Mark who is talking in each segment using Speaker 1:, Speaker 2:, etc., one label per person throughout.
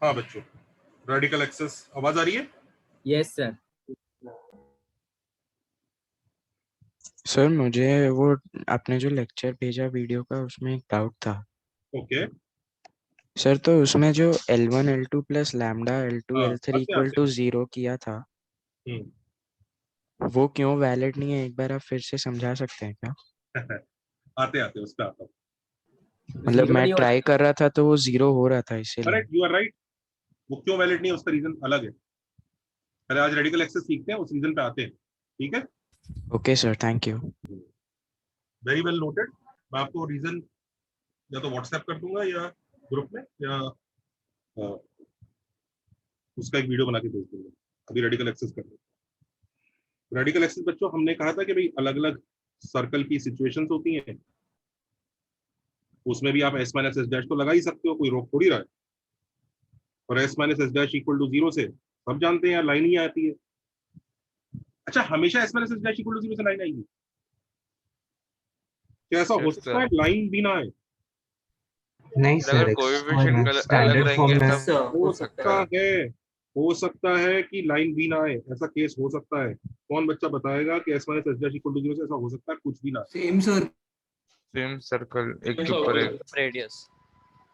Speaker 1: हाँ बच्चों, radical access आवाज आ रही है?
Speaker 2: Yes sir.
Speaker 3: सर मुझे वो आपने जो लेक्चर भेजा वीडियो का उसमें एक डाउट था।
Speaker 1: ओके।
Speaker 3: सर तो उसमें जो L1 L2 plus lambda L2
Speaker 1: हाँ,
Speaker 3: L3
Speaker 1: आते
Speaker 3: इक्वल
Speaker 1: आते
Speaker 3: टू 0 किया था, वो क्यों वैलिड नहीं है? एक बार आप फिर से समझा सकते हैं क्या?
Speaker 1: आते आते उस पे आता हूँ।
Speaker 3: मतलब
Speaker 2: Zero
Speaker 3: मैं
Speaker 2: नहीं
Speaker 3: ट्राई कर रहा था तो वो 0 हो रहा था इसीलिए।
Speaker 1: Correct, you are right. वो क्यों वैलिड नहीं है उसका रीजन अलग है। पहले आज रेडिकल एक्सेस सीखते हैं, उस रीजन पे आते हैं। ठीक है,
Speaker 3: okay sir, thank you.
Speaker 1: Very well noted. मैं आपको रीजन या तो व्हाट्सएप कर दूंगा या ग्रुप में, या उसका एक वीडियो बना के भेज दूंगा। अभी रेडिकल एक्सेस कर दो। रेडिकल एक्सेस बच्चों हमने कहा था कि भाई अलग अलग सर्कल की सिचुएशंस होती हैं, उसमें भी आप एस माइनस एस डैश तो लगा ही सकते हो, कोई रोक थोड़ी रहा है। और S minus S dash equal to 0 से सब जानते हैं यार लाइन ही आती है। अच्छा, हमेशा S minus S dash equal to 0 से लाइन आएगी? क्या ऐसा हो सकता है लाइन भी ना आए?
Speaker 4: नहीं
Speaker 5: अगर
Speaker 4: सर,
Speaker 5: कोएफिशिएंट अलग
Speaker 4: स्टैंडर्ड
Speaker 5: रहेंगे
Speaker 4: फॉर्म में
Speaker 5: तब
Speaker 1: हो
Speaker 5: सकता
Speaker 1: सकता
Speaker 5: है।
Speaker 1: है, हो सकता है कि लाइन भी ना आए, ऐसा केस हो सकता है। कौन बच्चा बताएगा कि S minus S dash equal to 0 से ऐसा हो सकता है कुछ भी ना आए?
Speaker 4: सेम सर,
Speaker 5: सेम सर्कल एक के ऊपर एक।
Speaker 6: रेडियस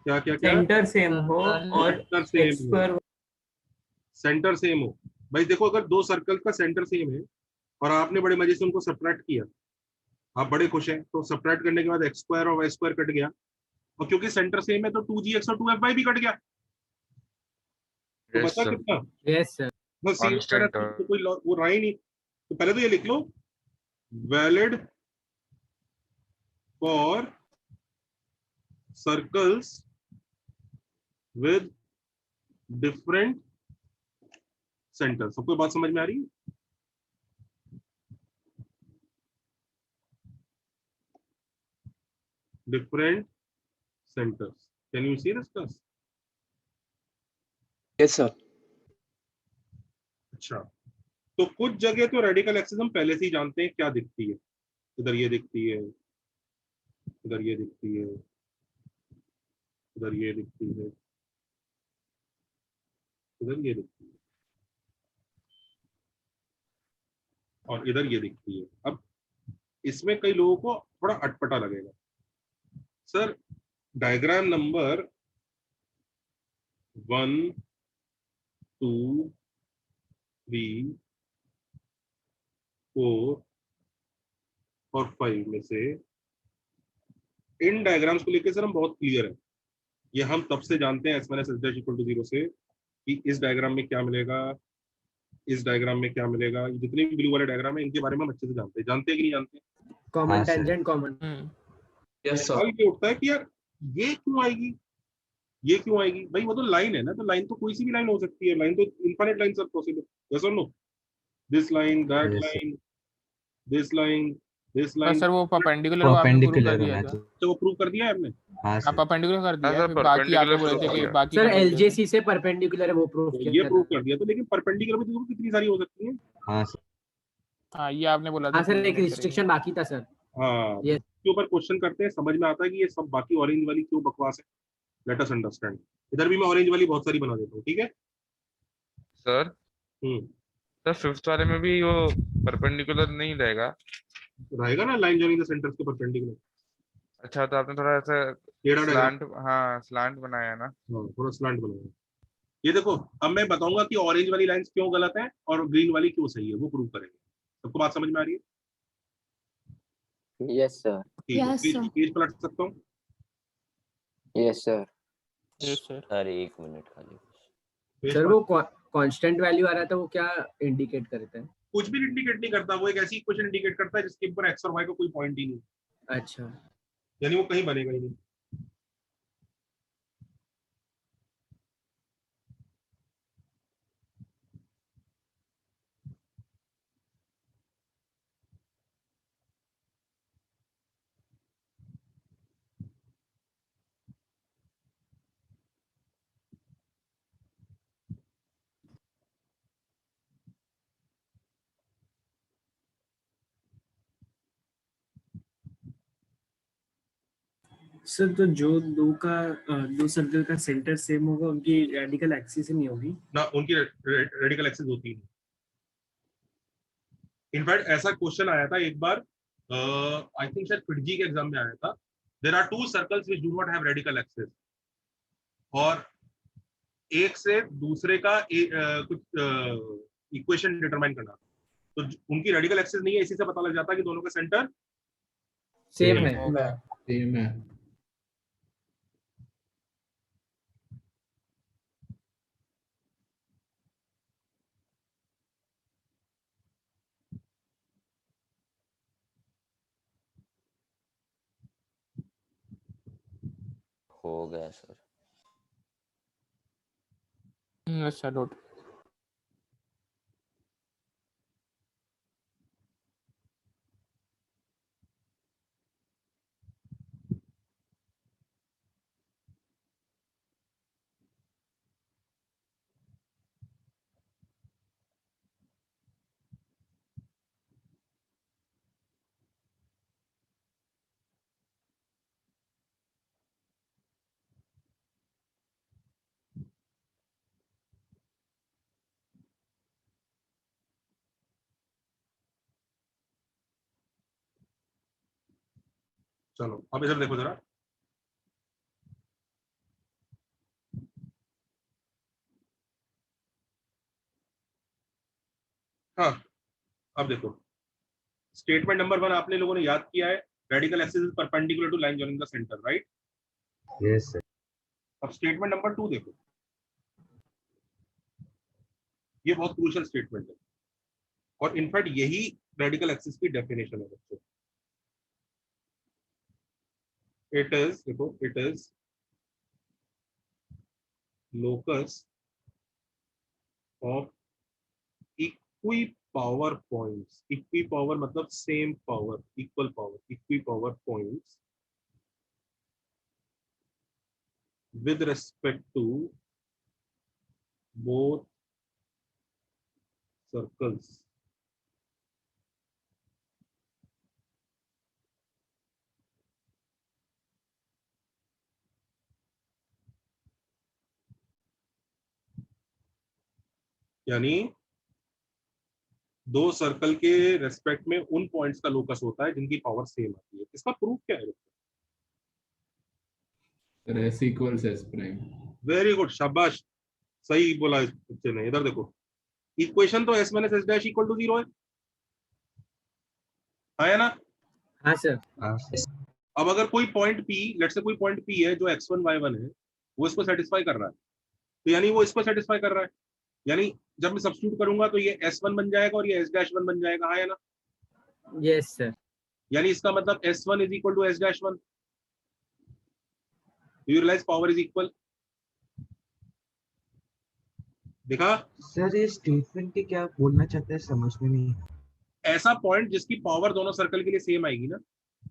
Speaker 1: क्या क्या क्या?
Speaker 2: सेंटर सेम हो और
Speaker 1: सेंटर सेम
Speaker 2: एक्स
Speaker 1: हो,
Speaker 2: पर
Speaker 1: सेंटर सेम हो। भाई देखो, अगर दो सर्कल का सेंटर सेम है और आपने बड़े मजे से उनको सब्ट्रैक्ट किया, आप बड़े खुश हैं, तो सब्ट्रैक्ट करने के बाद एक्स स्क्वायर और वाई स्क्वायर कट गया, और क्योंकि सेंटर सेम है तो 2gx और 2fy भी कट गया, तो
Speaker 5: यस
Speaker 1: बचा
Speaker 5: सर,
Speaker 1: कितना?
Speaker 2: Yes sir.
Speaker 1: बस सी स्क्वायर,
Speaker 5: कांस्टेंट।
Speaker 1: तो कोई वो रहा ही नहीं। तो पहले तो ये लिख लो, valid for circles with different centre. सबको बात समझ में आ रही है? Different centres, can you see this class?
Speaker 4: Yes sir.
Speaker 1: अच्छा, तो कुछ जगह तो रेडिकल एक्सिस हम पहले से ही जानते हैं क्या दिखती है। इधर ये दिखती है, इधर ये दिखती है, इधर ये दिखती है, इधर ये दिखती है, और इधर ये दिखती है। अब इसमें कई लोगों को थोड़ा अटपटा लगेगा। सर, डायग्राम नंबर 1 2 3 4 और 5 में से इन डायग्राम्स को लेकर सर हम बहुत क्लियर है। ये हम तब से जानते हैं S minus S dash equal to 0 से कि इस डायग्राम में क्या मिलेगा, इस डायग्राम में क्या मिलेगा। ये जितने भी ब्लू वाले डायग्राम है इनके बारे में हम अच्छे से जानते हैं कि नहीं जानते?
Speaker 2: कॉमन
Speaker 4: हाँ, सर।
Speaker 2: Tangent common.
Speaker 4: यस
Speaker 1: सवाल ये उठता है कि यार ये क्यों आएगी, ये क्यों आएगी? भाई वो तो लाइन है ना, तो लाइन तो कोई सी भी लाइन हो सकती है, लाइन तो इनफाइनाइट लाइन सब पॉसिबल। यस और no? This line, that
Speaker 4: yes sir,
Speaker 1: line, this line, this
Speaker 6: पर
Speaker 1: लाइन।
Speaker 6: सर वो परपेंडिकुलर वो आपने प्रूव कर
Speaker 4: परपेंडिकुलर
Speaker 6: दिया
Speaker 4: होना
Speaker 6: था।
Speaker 4: चाहिए।
Speaker 1: तो वो प्रूव कर दिया है हमने।
Speaker 4: हाँ
Speaker 6: आप
Speaker 4: सर,
Speaker 6: परपेंडिकुलर कर दिया
Speaker 5: हाँ
Speaker 6: है,
Speaker 5: सर,
Speaker 6: फिर बाकी आपने
Speaker 5: परपेंडिकुलर
Speaker 6: बोले
Speaker 5: प्रूव
Speaker 6: थे
Speaker 5: हो
Speaker 6: कि
Speaker 5: गया।
Speaker 6: बाकी
Speaker 2: सर
Speaker 6: कंट्रोल कर दो।
Speaker 2: एलजेसी से परपेंडिकुलर है वो प्रूफ
Speaker 1: तो
Speaker 2: किया
Speaker 1: ये
Speaker 2: था
Speaker 1: प्रूव
Speaker 2: सर।
Speaker 1: कर दिया, तो लेकिन परपेंडिकुलर भी तो कितनी सारी हो सकती है।
Speaker 4: हाँ सर,
Speaker 6: हाँ ये आपने बोला था
Speaker 2: हाँ सर,
Speaker 6: कि
Speaker 2: एक
Speaker 6: नहीं करेंगे।
Speaker 2: रिस्ट्रिक्शन बाकी था सर।
Speaker 1: हाँ,
Speaker 2: Yes.
Speaker 1: के ऊपर क्वेश्चन करते हैं, समझ में आता है कि ये सब बाकी ऑरेंज वाली क्यों बकवास है। Let us understand. इधर भी मैं ऑरेंज वाली बहुत सारी बना देता हूँ, ठीक है?
Speaker 5: सर
Speaker 1: हम्म,
Speaker 5: सर फिफ्थ वाले में भी वो परपेंडिकुलर नहीं रहेगा।
Speaker 1: रहेगा ना, लाइन जॉइनिंग द सेंटर्स के परपेंडिकुलर।
Speaker 5: अच्छा, तो आपने थोड़ा ऐसा
Speaker 1: टेढ़ा डायग्राम,
Speaker 5: स्लांट, हाँ स्लांट बनाया है ना।
Speaker 1: हाँ थोड़ा स्लैंट बनाया। ये देखो, अब मैं बताऊंगा कि ऑरेंज वाली लाइंस क्यों गलत है और ग्रीन वाली क्यों सही है, वो प्रूव करेंगे। सबको बात समझ में आ रही है?
Speaker 7: Yes sir.
Speaker 1: ठीक है, पेज पलट सकता हूँ?
Speaker 7: Yes sir.
Speaker 6: Yes sir.
Speaker 7: Sir एक मिनट खाली।
Speaker 1: पेज
Speaker 2: सर
Speaker 1: पलट।
Speaker 2: वो कांस्टेंट वैल्यू आ रहा था, वो क्या इंडिकेट करता है?
Speaker 1: कुछ भी इंडिकेट नहीं करता, वो एक ऐसी इक्वेशन इंडिकेट करता है जिसके ऊपर एक्स और वाई का कोई पॉइंट ही नहीं,
Speaker 2: अच्छा।
Speaker 1: यानी वो कहीं बनेगा ही नहीं।
Speaker 2: सर तो जो दो सर्कल का सेंटर सेम होगा उनकी रेडिकल एक्सिस नहीं होगी
Speaker 1: ना, उनकी रेडिकल एक्सिस होती है। इनफैक्ट ऐसा क्वेश्चन आया था एक बार, आई थिंक शायद फिटजी के एग्जाम में आया था। There are two circles which do not have radical axis, और एक से दूसरे का कुछ इक्वेशन डिटरमाइन करना, तो उनकी रेडिकल एक्सिस नहीं है, इसी से पता लग जाता है कि दोनों का सेंटर
Speaker 2: सेम है।
Speaker 8: सेम है।
Speaker 7: हो गया सर।
Speaker 6: अच्छा नोट।
Speaker 1: चलो अब इधर देखो जरा, हाँ अब देखो, स्टेटमेंट नंबर 1 आपने लोगों ने याद किया है, radical axis is perpendicular to line joining the centre, right?
Speaker 8: Yes sir.
Speaker 1: अब स्टेटमेंट नंबर 2 देखो, ये बहुत क्रूशियल स्टेटमेंट है, और इनफैक्ट यही रेडिकल एक्सिस की डेफिनेशन है बच्चों। इट इज, देखो, it is locus of equi power points. Equi power मतलब same power, equal power, equi power points with respect to both circles यानी दो सर्कल के रेस्पेक्ट में उन पॉइंट्स का लोकस होता है जिनकी पावर सेम आती है। इसका प्रूफ क्या है?
Speaker 8: S equals S prime।
Speaker 1: Very good, शाबाश, सही बोला इस बच्चे ने। इधर देखो, इक्वेशन तो s minus S dash equal to 0 है ना?
Speaker 2: हाँ सर।
Speaker 1: अब अगर कोई पॉइंट P, लेट्स से कोई पॉइंट P है जो x1 y1 है, वो इसको सेटिस्फाई कर रहा है, तो यानी वो इसको सेटिस्फाई कर रहा है, यानी जब मैं सब्स्टिट्यूट करूंगा तो ये s1 बन जाएगा और ये s डैश 1 बन जाएगा, हाँ या ना?
Speaker 2: Yes sir.
Speaker 1: यानी इसका मतलब s1 is equal to s dash 1। You realise power is equal. देखा
Speaker 9: सर ये स्टेटमेंट के क्या बोलना चाहते हैं समझ में नहीं।
Speaker 1: ऐसा पॉइंट जिसकी पावर दोनों सर्कल के लिए सेम आएगी ना,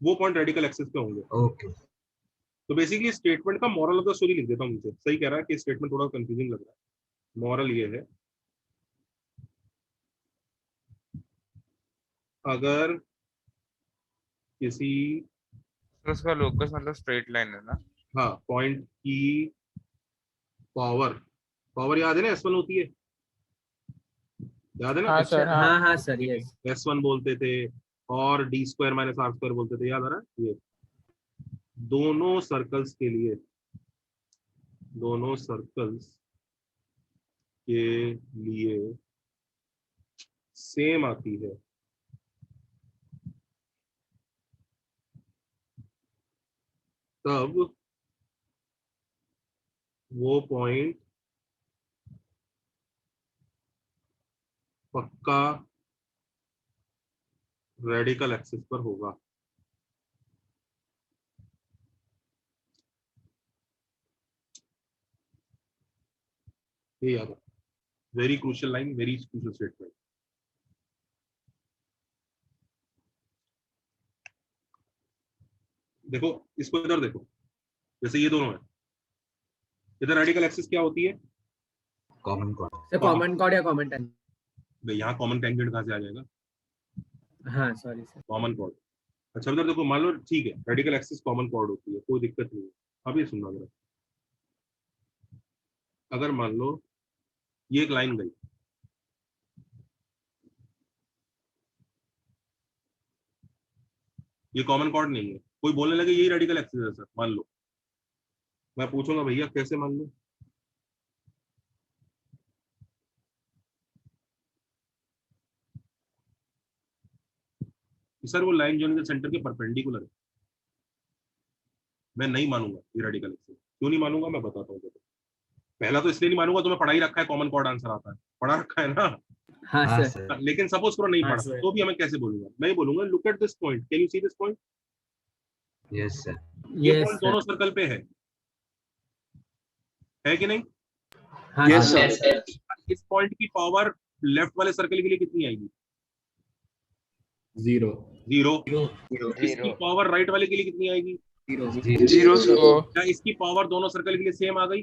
Speaker 1: वो पॉइंट रेडिकल एक्सिस पे होंगे।
Speaker 9: ओके।
Speaker 1: तो बेसिकली स्टेटमेंट का मॉरल ऑफ द स्टोरी लिख देता हूँ मुझे। सही कह रहा है कि स्टेटमेंट थोड़ा कंफ्यूजिंग लग रहा है। मॉरल ये है, अगर किसी
Speaker 5: उसका लोकस मतलब स्ट्रेट लाइन है ना?
Speaker 1: हाँ पॉइंट की पावर याद है ना, S1 होती है, याद है ना?
Speaker 6: हाँ सर।
Speaker 2: हाँ हाँ सर यस।
Speaker 1: S1 बोलते थे और d square minus r square बोलते थे, याद आ रहा है? ये दोनों सर्कल्स के लिए, दोनों सर्कल्स के लिए सेम आती है। तब वो पॉइंट पक्का रेडिकल एक्सिस पर होगा। ये याद है, very crucial line, very crucial statement. देखो इसको, इधर देखो, जैसे ये दोनों है, इधर रेडिकल एक्सिस क्या होती है?
Speaker 9: Common chord.
Speaker 2: Sir common chord या कॉमन टैंजेंट।
Speaker 1: भाई यहाँ कॉमन टेंजेंट कहाँ से आ जाएगा?
Speaker 2: हाँ सॉरी सर।
Speaker 1: कॉमन कॉर्ड अच्छा उधर देखो, मान लो ठीक है रेडिकल एक्सिस कॉमन कॉर्ड होती है, कोई दिक्कत नहीं है। अब ये सुनना जरा, अगर मान लो ये एक लाइन गई, ये कॉमन कॉर्ड नहीं है, कोई बोलने लगे यही रेडिकल एक्सिस है सर, मान लो, मैं पूछूंगा भैया कैसे मान लो? सर वो लाइन जो सेंटर के परपेंडिकुलर है। मैं नहीं मानूंगा ये रेडिकल एक्सिस। क्यों नहीं मानूंगा मैं बताता हूँ। पहला तो इसलिए नहीं मानूंगा, तुम्हें पढ़ा ही रखा है, कॉमन कॉर्ड आंसर आता है, पढ़ा रखा है ना।
Speaker 2: हाँ
Speaker 9: हाँ
Speaker 2: सर।
Speaker 9: सर।
Speaker 1: लेकिन सपोज करो नहीं
Speaker 2: हाँ,
Speaker 1: पढ़ा,
Speaker 2: सर।
Speaker 1: तो भी हमें कैसे बोलूंगा? मैं ही बोलूंगा look at this point, can you see this point?
Speaker 9: Yes sir.
Speaker 1: ये
Speaker 2: यस
Speaker 1: पॉइंट दोनों सर्कल पे है कि नहीं?
Speaker 2: हाँ
Speaker 4: Yes,
Speaker 2: सर।
Speaker 4: sir.
Speaker 1: इस पॉइंट की पावर लेफ्ट वाले सर्कल के लिए कितनी आएगी?
Speaker 8: 0.
Speaker 1: 0।
Speaker 7: Zero.
Speaker 1: इसकी पावर राइट वाले के लिए कितनी आएगी?
Speaker 4: Zero, sir.
Speaker 1: क्या इसकी पावर दोनों सर्कल के लिए सेम आ गई?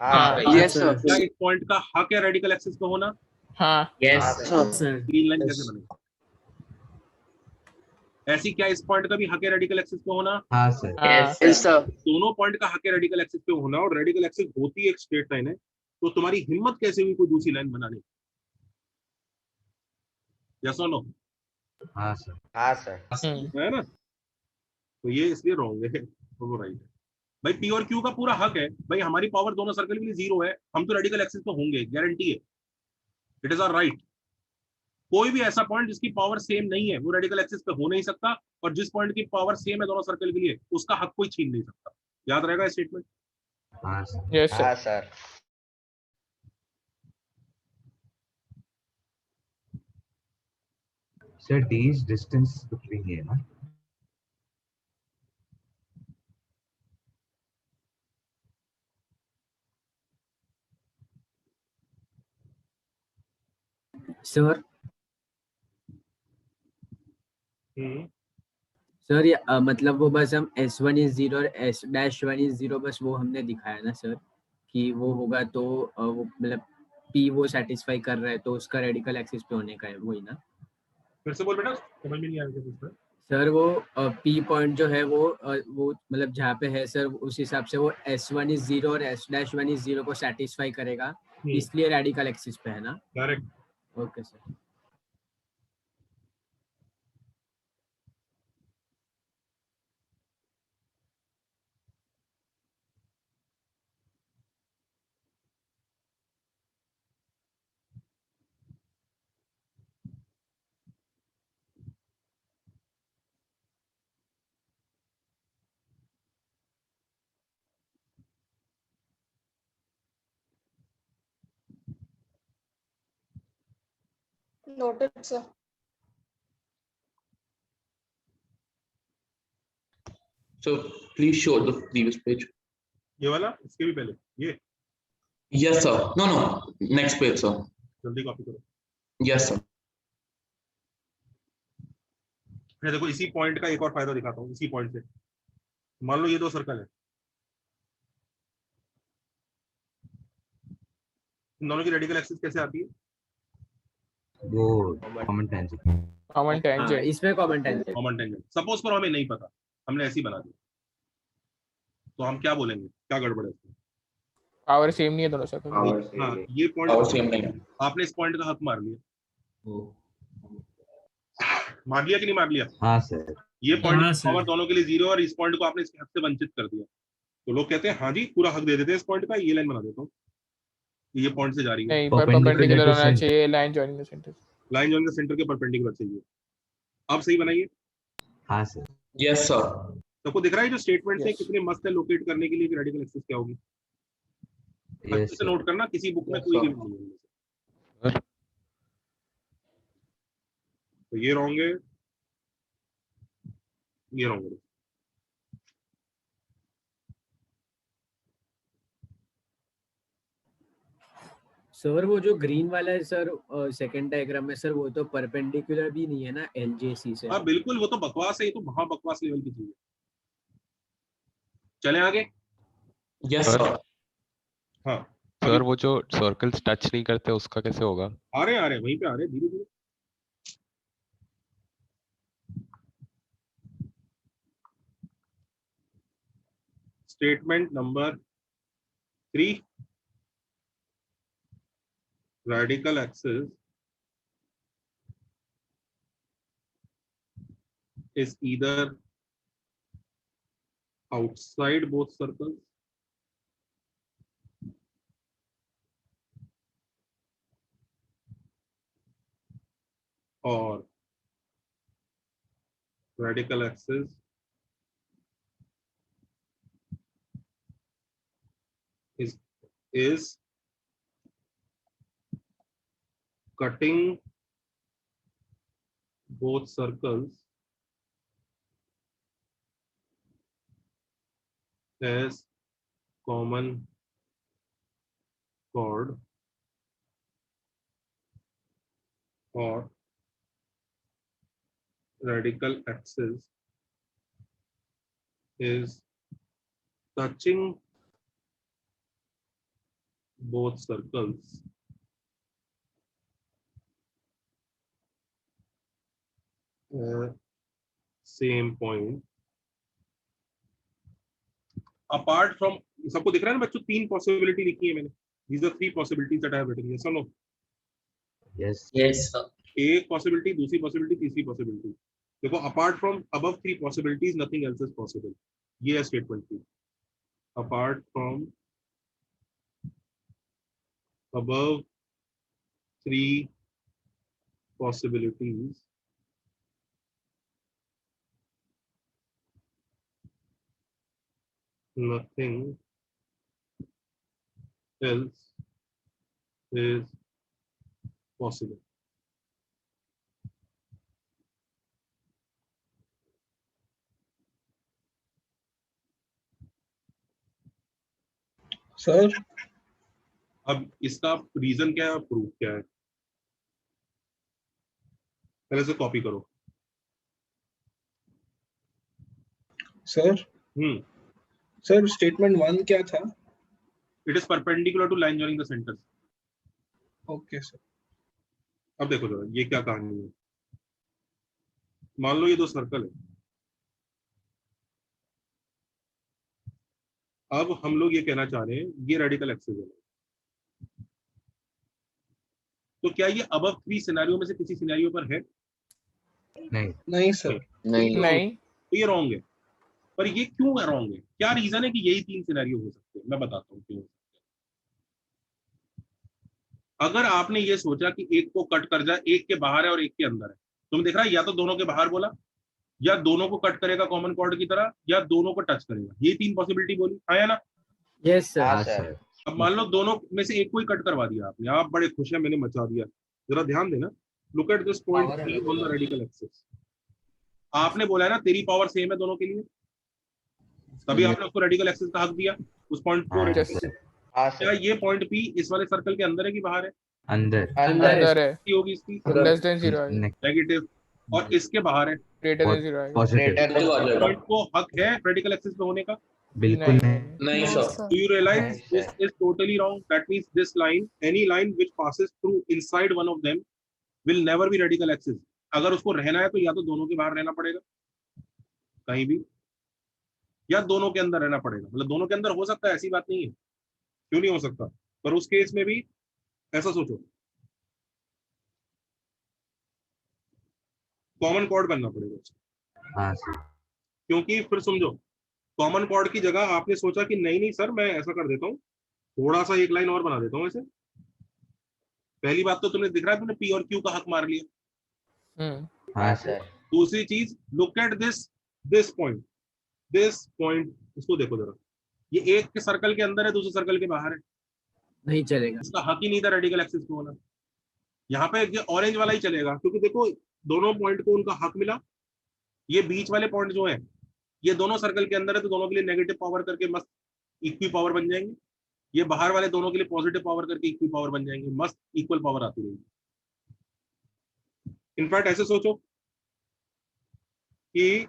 Speaker 5: हाँ
Speaker 4: Yes, sir.
Speaker 1: क्या इस पॉइंट का हक है रेडिकल एक्सिस पे होना?
Speaker 6: हाँ
Speaker 4: Yes, sir.
Speaker 2: Sir.
Speaker 1: Green line कैसे बनेगी? ऐसी क्या इस पॉइंट का भी हक है रेडिकल एक्सिस पे होना?
Speaker 9: हाँ सर।
Speaker 4: Yes, sir.
Speaker 1: दोनों पॉइंट का हक है रेडिकल एक्सिस पे होना, और रेडिकल एक्सिस होती एक स्ट्रेट लाइन है, तो तुम्हारी हिम्मत कैसे हुई कोई दूसरी लाइन बनाने? यस और नो?
Speaker 9: हाँ सर।
Speaker 1: है ना? तो ये इसलिए रॉन्ग है, वो राइट है। भाई पी और क्यू का पूरा हक है भाई, हमारी पावर दोनों सर्कल के लिए 0 है, हम तो रेडिकल एक्सिस पे होंगे, गारंटी है, इट इज आवर राइट। कोई भी ऐसा पॉइंट जिसकी पावर सेम नहीं है वो रेडिकल एक्सिस पे हो नहीं सकता, और जिस पॉइंट की पावर सेम है दोनों सर्कल के लिए उसका हक कोई छीन नहीं सकता। याद रहेगा स्टेटमेंट?
Speaker 9: हाँ sir.
Speaker 6: Yes sir.
Speaker 9: Sir D is distance between ये ना।
Speaker 2: सर सर ये मतलब वो बस हम S1 इज 0 और S-1 इज 0 बस वो हमने दिखाया ना सर कि वो होगा तो वो मतलब P वो सेटिस्फाई कर रहा है तो उसका रेडिकल एक्सिस पे होने का है, वही ना?
Speaker 1: फिर से बोल बेटा, समझ में नहीं आया कुछ।
Speaker 2: सर वो P पॉइंट जो है वो मतलब जहाँ पे है सर उस हिसाब से वो S1 इज 0 और S-1 इज 0 को सेटिस्फाई करेगा, इसलिए रेडिकल एक्सिस पे है ना?
Speaker 1: Correct.
Speaker 2: Okay sir.
Speaker 10: Noted, sir.
Speaker 4: So please show the previous page.
Speaker 1: ये वाला, इसके भी पहले ये
Speaker 4: Yes, sir. No. Next page, sir.
Speaker 1: जल्दी कॉपी करो।
Speaker 4: Yes, sir.
Speaker 1: फिर देखो इसी पॉइंट का एक और फायदा दिखाता हूँ। इसी पॉइंट से मान लो ये दो सर्कल है, इन दोनों की रेडिकल एक्सिस कैसे आती है?
Speaker 9: वो कॉमन टेंजेंट।
Speaker 6: Common tangent.
Speaker 2: इसमें common tangent.
Speaker 1: Common tangent. Suppose करो हमें नहीं पता, हमने ऐसी बना दी, तो हम क्या बोलेंगे? क्या गड़बड़ है इसमें?
Speaker 6: पावर सेम नहीं है दोनों सर्कल।
Speaker 1: हाँ, ये
Speaker 4: Power
Speaker 1: पॉइंट
Speaker 4: same नहीं है।
Speaker 1: आपने इस पॉइंट का हक मार लिया, मार लिया कि नहीं मार लिया?
Speaker 9: हाँ सर।
Speaker 1: ये पॉइंट
Speaker 2: हाँ, सर।
Speaker 1: पावर दोनों के लिए 0 और इस पॉइंट को आपने इसके हक से वंचित कर दिया, तो लोग कहते हैं हाँ जी पूरा हक दे देते हैं इस पॉइंट का। ये लाइन बना देता हूँ, ये पॉइंट से जा रही है,
Speaker 6: नहीं, पर परपेंडिकुलर होना चाहिए, line joining the centre.
Speaker 1: Line जो सेंटर के परपेंडिकुलर चाहिए। अब सही बनाइए।
Speaker 9: हाँ सर।
Speaker 4: Yes, sir.
Speaker 1: सबको दिख रहा है जो स्टेटमेंट से
Speaker 6: Yes.
Speaker 1: कितने मस्त है लोकेट करने के लिए कि रेडिकल एक्सिस क्या होगी? अच्छे
Speaker 9: यस
Speaker 1: से नोट करना, किसी बुक में
Speaker 4: Yes,
Speaker 1: कोई
Speaker 4: sir.
Speaker 1: गिवन नहीं है। तो ये रॉन्ग है, ये रॉन्ग है।
Speaker 2: सर वो जो ग्रीन वाला है सर सेकंड डायग्राम में सर वो तो परपेंडिकुलर भी नहीं है ना LJC से?
Speaker 1: हाँ बिल्कुल, वो तो बकवास है, ये तो महा बकवास लेवल की चीज है। चले आगे।
Speaker 4: Yes, sir.
Speaker 1: हाँ
Speaker 11: सर वो जो सर्कल्स टच नहीं करते उसका कैसे होगा?
Speaker 1: आ रहे वहीं पे आ रहे धीरे धीरे। Statement number 3, radical axis is either outside both circles or radical axis is cutting both circles as common chord or radical axis is touching both circles same point apart from. सबको दिख रहा है ना बच्चों, 3 पॉसिबिलिटी लिखी है मैंने. These are 3 possibilities that I have written. Yes or no?
Speaker 9: Yes.
Speaker 4: Yes, sir.
Speaker 1: एक पॉसिबिलिटी, दूसरी पॉसिबिलिटी, तीसरी पॉसिबिलिटी. देखो, apart from above 3 possibilities nothing else is possible. ये है स्टेटमेंट की. Apart from above 3 possibilities nothing else is possible.
Speaker 9: Sir
Speaker 1: अब इसका reason क्या है, प्रूफ क्या है, पहले से कॉपी करो.
Speaker 9: सर सर स्टेटमेंट 1 क्या था?
Speaker 1: It is perpendicular to line joining the centres.
Speaker 9: Okay sir.
Speaker 1: अब देखो जरा ये क्या कहानी है. मान लो ये 2 सर्कल है. अब हम लोग ये कहना चाह रहे हैं ये रेडिकल एक्सिस है. तो क्या ये अबव 3 सिनेरियो में से किसी सिनेरियो पर है?
Speaker 9: नहीं सर.
Speaker 6: नहीं.
Speaker 1: तो ये रॉन्ग है. पर ये क्यों रॉन्ग है, क्या रीजन है कि यही 3 सिनेरियो हो सकते हैं? मैं बताता हूँ क्यों. अगर आपने ये सोचा कि एक को कट कर जाए, एक के बाहर है और एक के अंदर है, तुम देख रहा है या तो दोनों के बाहर बोला, या दोनों को कट करेगा कॉमन कॉर्ड की तरह, या दोनों को टच करेगा. ये 3 पॉसिबिलिटी बोली, आया ना?
Speaker 2: Yes sir.
Speaker 1: अब मान लो दोनों में से एक को ही कट करवा दिया आपने, आप बड़े खुश हैं मैंने मचा दिया. जरा ध्यान देना, look at this point P on the radical axis. आपने बोला है ना तेरी पावर सेम है दोनों के लिए, तभी आपने उसको रेडिकल एक्सिस का हक दिया उस पॉइंट को. क्या ये पॉइंट P इस वाले सर्कल के अंदर है कि बाहर है?
Speaker 9: अंदर.
Speaker 6: अंदर है.
Speaker 1: की होगी इसकी
Speaker 6: लेस देन 0 है.
Speaker 1: नेगेटिव. और इसके बाहर है
Speaker 6: ग्रेटर देन 0 है.
Speaker 9: पॉजिटिव.
Speaker 1: पॉइंट को हक है रेडिकल एक्सिस पे होने का.
Speaker 9: बिल्कुल नहीं.
Speaker 4: नहीं, sir.
Speaker 1: Do you realize this is totally wrong? That means this line, any line which passes through inside one of them will never be radical axis. अगर उसको रहना है तो या तो दोनों के बाहर रहना पड़ेगा कहीं भी, या दोनों के अंदर रहना पड़ेगा. मतलब दोनों के अंदर हो सकता है, ऐसी बात नहीं है, क्यों नहीं हो सकता. पर उस केस में भी ऐसा सोचो, कॉमन कॉर्ड बनना पड़ेगा.
Speaker 9: हाँ सर.
Speaker 1: क्योंकि फिर समझो, कॉमन कॉर्ड की जगह आपने सोचा कि नहीं सर मैं ऐसा कर देता हूँ, थोड़ा सा एक लाइन और बना देता हूँ ऐसे. पहली बात तो तुमने दिख रहा है तुमने P और Q का हक मार लिया.
Speaker 9: हाँ सर.
Speaker 1: दूसरी चीज, लुक एट दिस पॉइंट, इसको देखो जरा. ये एक के सर्कल के अंदर है, दूसरे सर्कल के बाहर है.
Speaker 2: नहीं चलेगा.
Speaker 1: इसका हक ही नहीं था रेडिकल एक्सिस पे होना. यहाँ पे ये ऑरेंज वाला ही चलेगा, क्योंकि देखो दोनों पॉइंट को उनका हक मिला. ये बीच वाले पॉइंट जो है ये दोनों सर्कल के अंदर है, तो दोनों के लिए नेगेटिव पावर करके मस्त इक्वी पावर बन जाएंगे. ये बाहर वाले दोनों के लिए पॉजिटिव पावर करके इक्वी पावर बन जाएंगे. मस्त इक्वल पावर आती रहेगी. इनफैक्ट ऐसे सोचो कि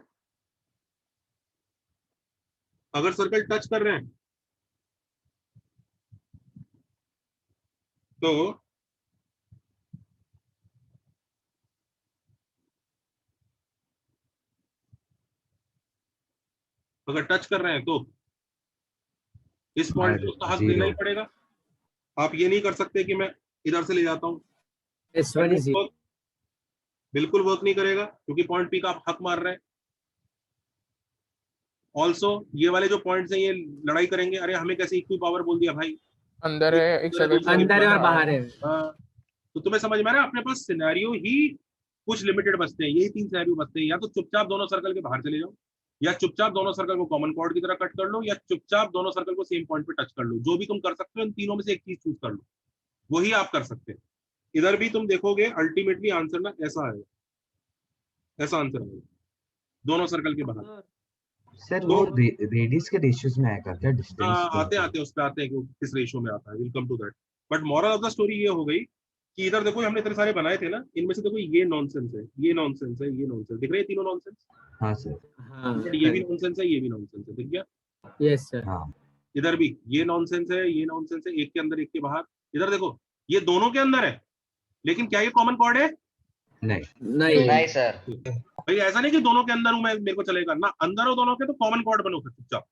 Speaker 1: अगर सर्कल टच कर रहे हैं तो अगर टच कर रहे हैं तो इस पॉइंट पे उसका हक देना ही पड़ेगा। आप ये नहीं कर सकते कि मैं इधर से ले जाता हूँ,
Speaker 2: S1 is 0.
Speaker 1: बिल्कुल वर्क नहीं करेगा, क्योंकि पॉइंट पी का आप हक मार रहे हैं। ऑल्सो ये वाले जो पॉइंट्स हैं ये लड़ाई करेंगे, अरे हमें कैसे इक्वी पावर बोल दिया भाई,
Speaker 6: अंदर है एक सेकंड
Speaker 2: अंदर है और बाहर है।
Speaker 1: हाँ, तो तुम्हें समझ में आ रहा है, अपने पास सिनेरियो ही कुछ लिमिटेड बचते हैं, यही 3 सिनेरियो बचते हैं। या तो चुपचाप दोनों सर्कल के बाहर चले जाओ, या चुपचाप दोनों सर्कल को कॉमन कॉर्ड की तरह कट कर लो, या चुपचाप दोनों सर्कल को सेम पॉइंट पे टच कर लो। जो भी तुम कर सकते हो इन तीनों में से एक चीज चूज कर लो, वही आप कर सकते हैं। इधर भी तुम देखोगे अल्टीमेटली आंसर ना ऐसा आएगा, ऐसा आंसर आएगा दोनों सर्कल के बाहर।
Speaker 9: सर वो रेडियस के रेशियोज में आएगा क्या, डिस्टेंस?
Speaker 1: आते आते उस पर आते हैं कि किस रेशियो में आता है, will come to that. But moral of the story ये हो गई कि इधर देखो हमने इतने सारे बनाए थे ना, इनमें से देखो ये नॉनसेंस है, ये नॉनसेंस है, ये नॉनसेंस दिख रहे हैं, तीनों नॉनसेंस।
Speaker 9: हाँ सर।
Speaker 2: हाँ
Speaker 1: ये भी नॉनसेंस है, ये भी नॉनसेंस है, दिख गया?
Speaker 2: Yes sir.
Speaker 9: हाँ
Speaker 1: इधर भी ये नॉनसेंस है, ये नॉनसेंस है, एक के अंदर एक के बाहर। इधर देखो ये दोनों के अंदर है, लेकिन क्या ये कॉमन कॉर्ड है?
Speaker 2: नहीं
Speaker 7: नहीं सर।
Speaker 1: भाई ऐसा नहीं कि दोनों के अंदर हूं मैं, मेरे को चलेगा ना, अंदर हो दोनों के तो कॉमन कॉर्ड बनो फिर चुपचाप।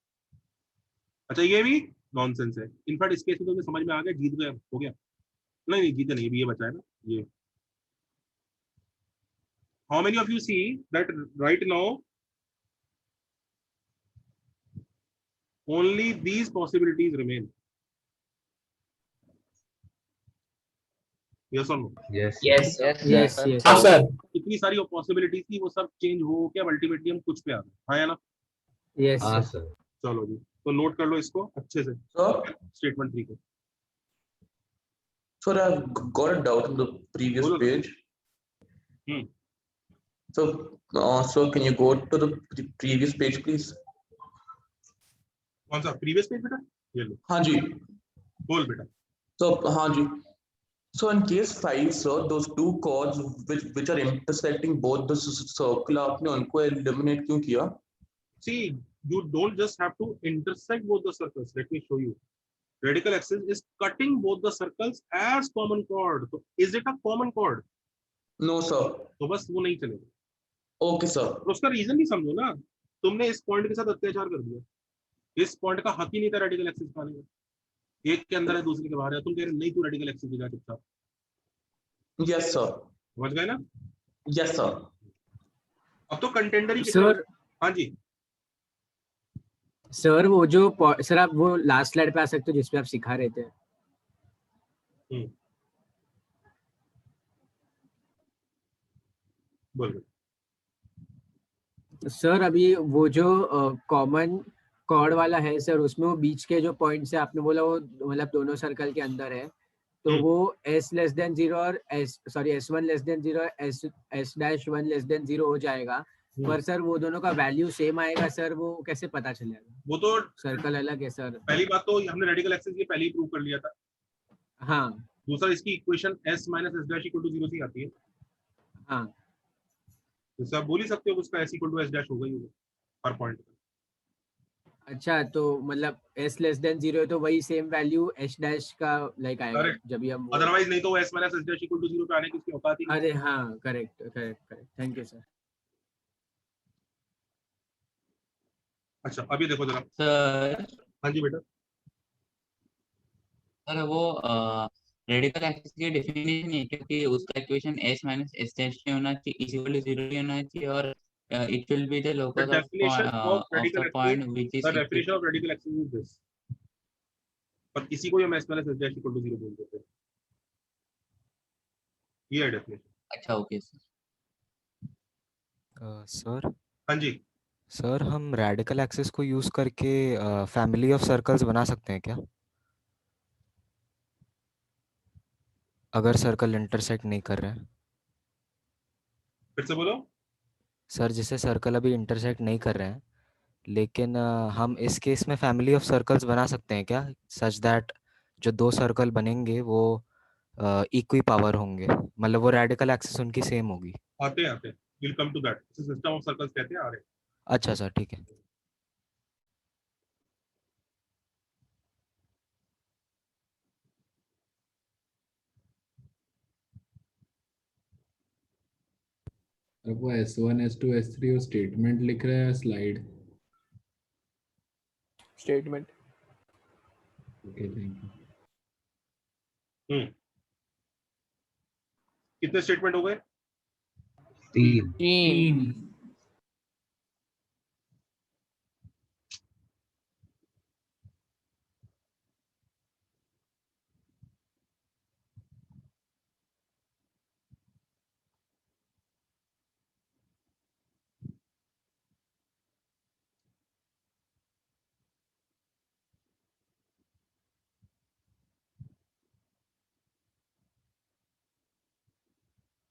Speaker 1: अच्छा ये भी नॉनसेंस है। इनफैक्ट इस केस में तो समझ में आ गया, जीत गए, हो गया। नहीं नहीं जीते नहीं, भी ये बचा है ना ये। How many of you see that right now only these possibilities remain? Yes or no?
Speaker 9: Yes
Speaker 7: yes
Speaker 2: yes yes
Speaker 6: sir
Speaker 1: इतनी सारी पॉसिबिलिटीज थी, वो सब चेंज हो के अब अल्टीमेटली हम कुछ पे आ गए, हाँ या ना?
Speaker 2: यस
Speaker 9: हाँ
Speaker 2: सर।
Speaker 9: सर।
Speaker 1: चलो जी, तो नोट कर लो इसको अच्छे से,
Speaker 4: Sir,
Speaker 1: स्टेटमेंट 3 को।
Speaker 4: sir, I've got a doubt on the previous
Speaker 1: बोलो।
Speaker 4: page.
Speaker 1: Hmm.
Speaker 4: So can you go to the previous page, please?
Speaker 1: कौन सा प्रीवियस पेज बेटा? ये लो,
Speaker 4: हाँ जी.
Speaker 1: बोल बेटा।
Speaker 4: So हाँ जी. So in case 5, sir, those two chords which are intersecting both the circle, आपने उनको eliminate क्यों किया?
Speaker 1: See, you don't just have to intersect both the circles. Let me show you. Radical axis is cutting both the circles as common chord. So is it a common chord?
Speaker 4: No, sir.
Speaker 1: तो बस वो नहीं चलेगा।
Speaker 4: Okay, sir.
Speaker 1: और उसका reason भी समझो ना, तुमने इस पॉइंट के साथ अत्याचार कर दिया, इस पॉइंट का हक ही नहीं था रेडिकल एक्सिस पाने का, एक के अंदर है दूसरे के बाहर है, तुम कह रहे नहीं तू रेडिकल एक्सिस पे जा चुपचाप।
Speaker 4: Yes, sir.
Speaker 1: समझ गए ना?
Speaker 4: Yes, sir.
Speaker 1: अब तो कंटेंडर ही
Speaker 2: सर
Speaker 1: हाँ जी
Speaker 2: सर वो जो सर आप वो लास्ट स्लाइड पे आ सकते हो जिसपे आप सिखा रहे थे।
Speaker 1: बोल।
Speaker 2: सर अभी वो जो कॉमन कॉर्ड वाला है सर, उसमें वो बीच के जो पॉइंट्स है आपने बोला वो मतलब दोनों सर्कल के अंदर है, तो वो s<0 और s1 s-1 हो जाएगा। पर सर वो दोनों का वैल्यू सेम आएगा सर, वो कैसे पता चलेगा?
Speaker 1: वो तो
Speaker 2: सर्कल अलग है सर।
Speaker 1: पहली बात तो हमने रेडिकल एक्सिस ये पहले ही प्रूव कर लिया था।
Speaker 2: हाँ
Speaker 1: दूसरा इसकी इक्वेशन s - s' = 0 से आती है।
Speaker 2: हाँ
Speaker 1: तो आप बोल ही सकते हो उसका s = s' होगा ही होगा हर पॉइंट पे।
Speaker 2: अच्छा, तो मतलब s<0 है तो वही सेम वैल्यू s' का लाइक आएगा जब भी हम
Speaker 1: अदरवाइज नहीं तो s - s' = 0 पे आने की उसकी औकात ही नहीं।
Speaker 2: अरे हाँ करेक्ट। Thank you sir.
Speaker 1: अच्छा अभी देखो जरा।
Speaker 10: सर
Speaker 1: हाँ जी बेटा।
Speaker 10: सर वो रेडिकल एक्सिस की डेफिनेशन है क्योंकि उसका इक्वेशन s - s' होना चाहिए = 0 होना चाहिए और it will be the locus of the point which is
Speaker 1: the definition of radical axis is this, पर किसी को हम s - s' = 0 बोल देते हैं, ये है डेफिनेशन।
Speaker 10: अच्छा ओके सर।
Speaker 3: सर
Speaker 1: हाँ जी
Speaker 3: सर हम रेडिकल एक्सिस को यूज करके फैमिली ऑफ सर्कल्स बना सकते हैं क्या, अगर सर्कल इंटरसेक्ट नहीं कर रहे हैं?
Speaker 1: फिर से बोलो।
Speaker 3: सर जैसे सर्कल अभी इंटरसेक्ट नहीं कर रहे हैं, लेकिन हम इस केस में फैमिली ऑफ सर्कल्स बना सकते हैं क्या, सच दैट जो 2 सर्कल बनेंगे वो इक्वी पावर होंगे, मतलब वो रेडिकल एक्सिस उनकी सेम होगी।
Speaker 1: आते हैं will come to that, system of circles कहते हैं आ रहे।
Speaker 3: अच्छा सर ठीक है।
Speaker 8: अब वो S1 S2 S3 वो स्टेटमेंट लिख रहा है slide?
Speaker 6: Statement
Speaker 8: okay thank you.
Speaker 1: कितने स्टेटमेंट हो गए?
Speaker 9: 3
Speaker 6: 3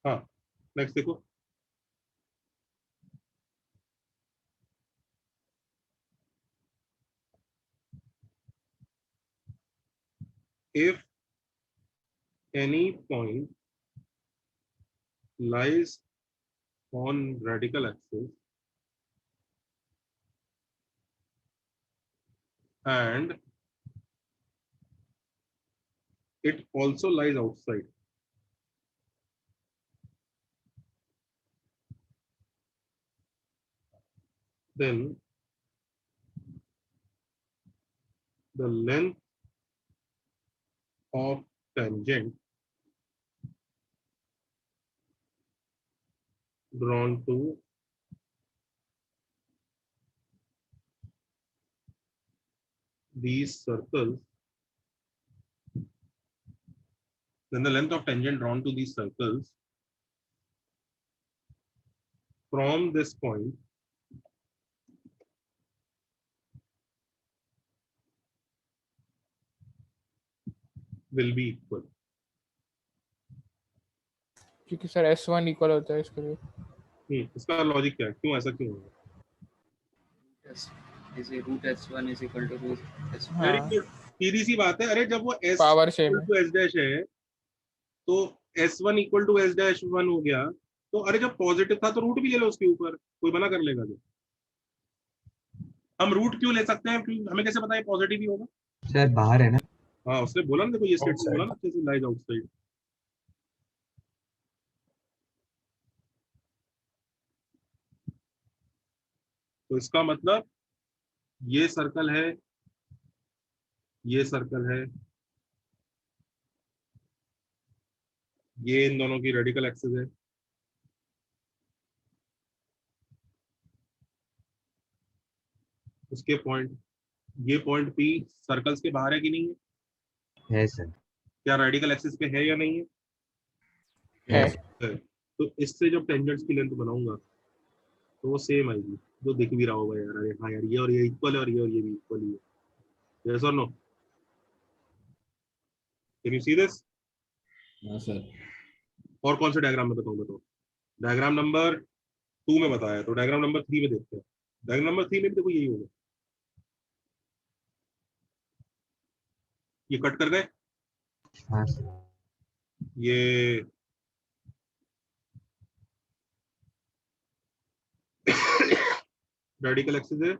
Speaker 1: हाँ, नेक्स्ट देखो। If any point lies on radical axis and it also lies outside, then the length of tangent drawn to these circles, then the length of tangent drawn to these circles from this point will be equal.
Speaker 6: क्योंकि sir S1 equal होता है इसके लिए।
Speaker 1: इसका logic क्या है, क्यों ऐसा क्यों होगा?
Speaker 2: is root s1 is equal to root s1।
Speaker 1: Very
Speaker 6: हाँ,
Speaker 1: गुड, सीधी सी बात है। अरे जब वो s
Speaker 6: पावर सेम
Speaker 1: इक्वल
Speaker 6: है।
Speaker 1: टू s डैश है तो s1 equal to s dash 1 हो गया। तो अरे जब पॉजिटिव था तो रूट भी ले लो उसके ऊपर, कोई मना कर लेगा? जो हम रूट क्यों ले सकते हैं, क्यों हमें कैसे पता है पॉजिटिव ही होगा?
Speaker 9: सर बाहर है ना।
Speaker 1: हाँ, उसने बोला ना, देखो ये स्टेटमेंट बोला ना अच्छे से, लाइज आउटसाइड। तो इसका मतलब ये सर्कल है, ये सर्कल है, ये इन दोनों की रेडिकल एक्सिस है। उसके पॉइंट, ये पॉइंट पी सर्कल्स के बाहर है कि नहीं है?
Speaker 9: है सर।
Speaker 1: क्या रेडिकल एक्सिस पे है या नहीं है?
Speaker 6: है।
Speaker 1: है। तो इससे जब टेंजेंट्स की लेंथ बनाऊंगा तो वो सेम आएगी, जो दिख भी रहा होगा यार। अरे हाँ यार, ये और ये इक्वल है और ये भी इक्वल ही है। यस और no? Can you see this?
Speaker 8: हाँ सर।
Speaker 1: और कौन से डायग्राम में बताऊं? डायग्राम नंबर 2 में बताया, तो डायग्राम नंबर 3 में देखते हैं। डायग्राम नंबर 3 में भी देखो यही होगा। ये कट कर गए,
Speaker 9: हाँ सर।
Speaker 1: ये रेडिकल एक्सिस है,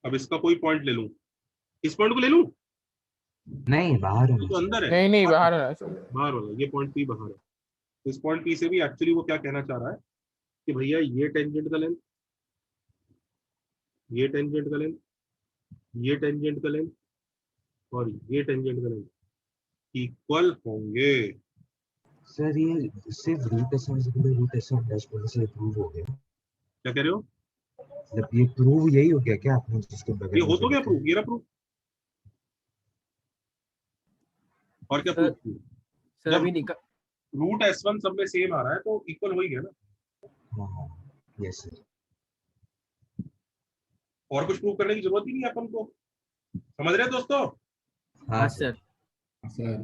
Speaker 1: अब इसका कोई पॉइंट ले लूं, इस पॉइंट को ले लूं?
Speaker 9: नहीं बाहर है।
Speaker 1: तो अंदर है,
Speaker 6: नहीं बाहर है सर।
Speaker 1: बाहर वाला, ये पॉइंट पी बाहर है। तो इस पॉइंट पी से भी एक्चुअली वो क्या कहना चाह रहा है कि भैया ये टेंजेंट का लेंथ, ये टेंजेंट का लेंथ, ये टेंजेंट का लेंथ और ये टेंजेंट का लेंथ इक्वल होंगे।
Speaker 9: सर ये सिर्फ रूट s1 से रूट s1 डैश बोलने से प्रूव हो गया।
Speaker 1: क्या कह रहे हो?
Speaker 9: मतलब ये प्रूव यही हो गया क्या आपने जिसके बगल
Speaker 1: ये
Speaker 9: में
Speaker 1: हो तो
Speaker 9: जो
Speaker 1: गया
Speaker 9: लिखा
Speaker 1: प्रूफ, ये रहा प्रूफ। और क्या प्रूफ?
Speaker 2: सर
Speaker 1: जब
Speaker 2: अभी निकल
Speaker 1: रूट s1 सब में सेम आ रहा है तो इक्वल हो ही गया ना।
Speaker 9: है। हाँ यस सर।
Speaker 1: और कुछ प्रूव करने की जरूरत ही नहीं है अपन को। समझ रहे हैं दोस्तों?
Speaker 2: हाँ सर।
Speaker 8: सर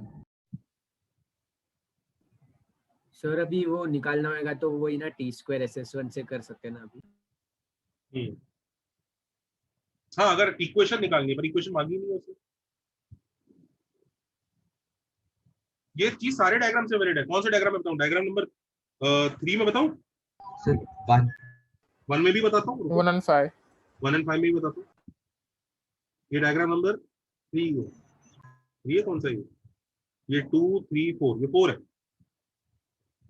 Speaker 2: सर अभी वो निकालना होगा तो वही ना t² SS1 से कर सकते हैं ना अभी।
Speaker 1: हाँ, अगर इक्वेशन निकालनी है, पर इक्वेशन मांगी नहीं है उसने। ये चीज सारे डायग्राम से वैलिड है। कौन से डायग्राम में बताऊं? डायग्राम नंबर 3 में बताऊं?
Speaker 9: सर
Speaker 1: 1 में भी बताता हूँ,
Speaker 6: 1 and 5
Speaker 1: 1 and 5 में भी बताता हूँ। ये डायग्राम नंबर 3 है। ये कौन सा है? ये 2 3 4, ये 4 है।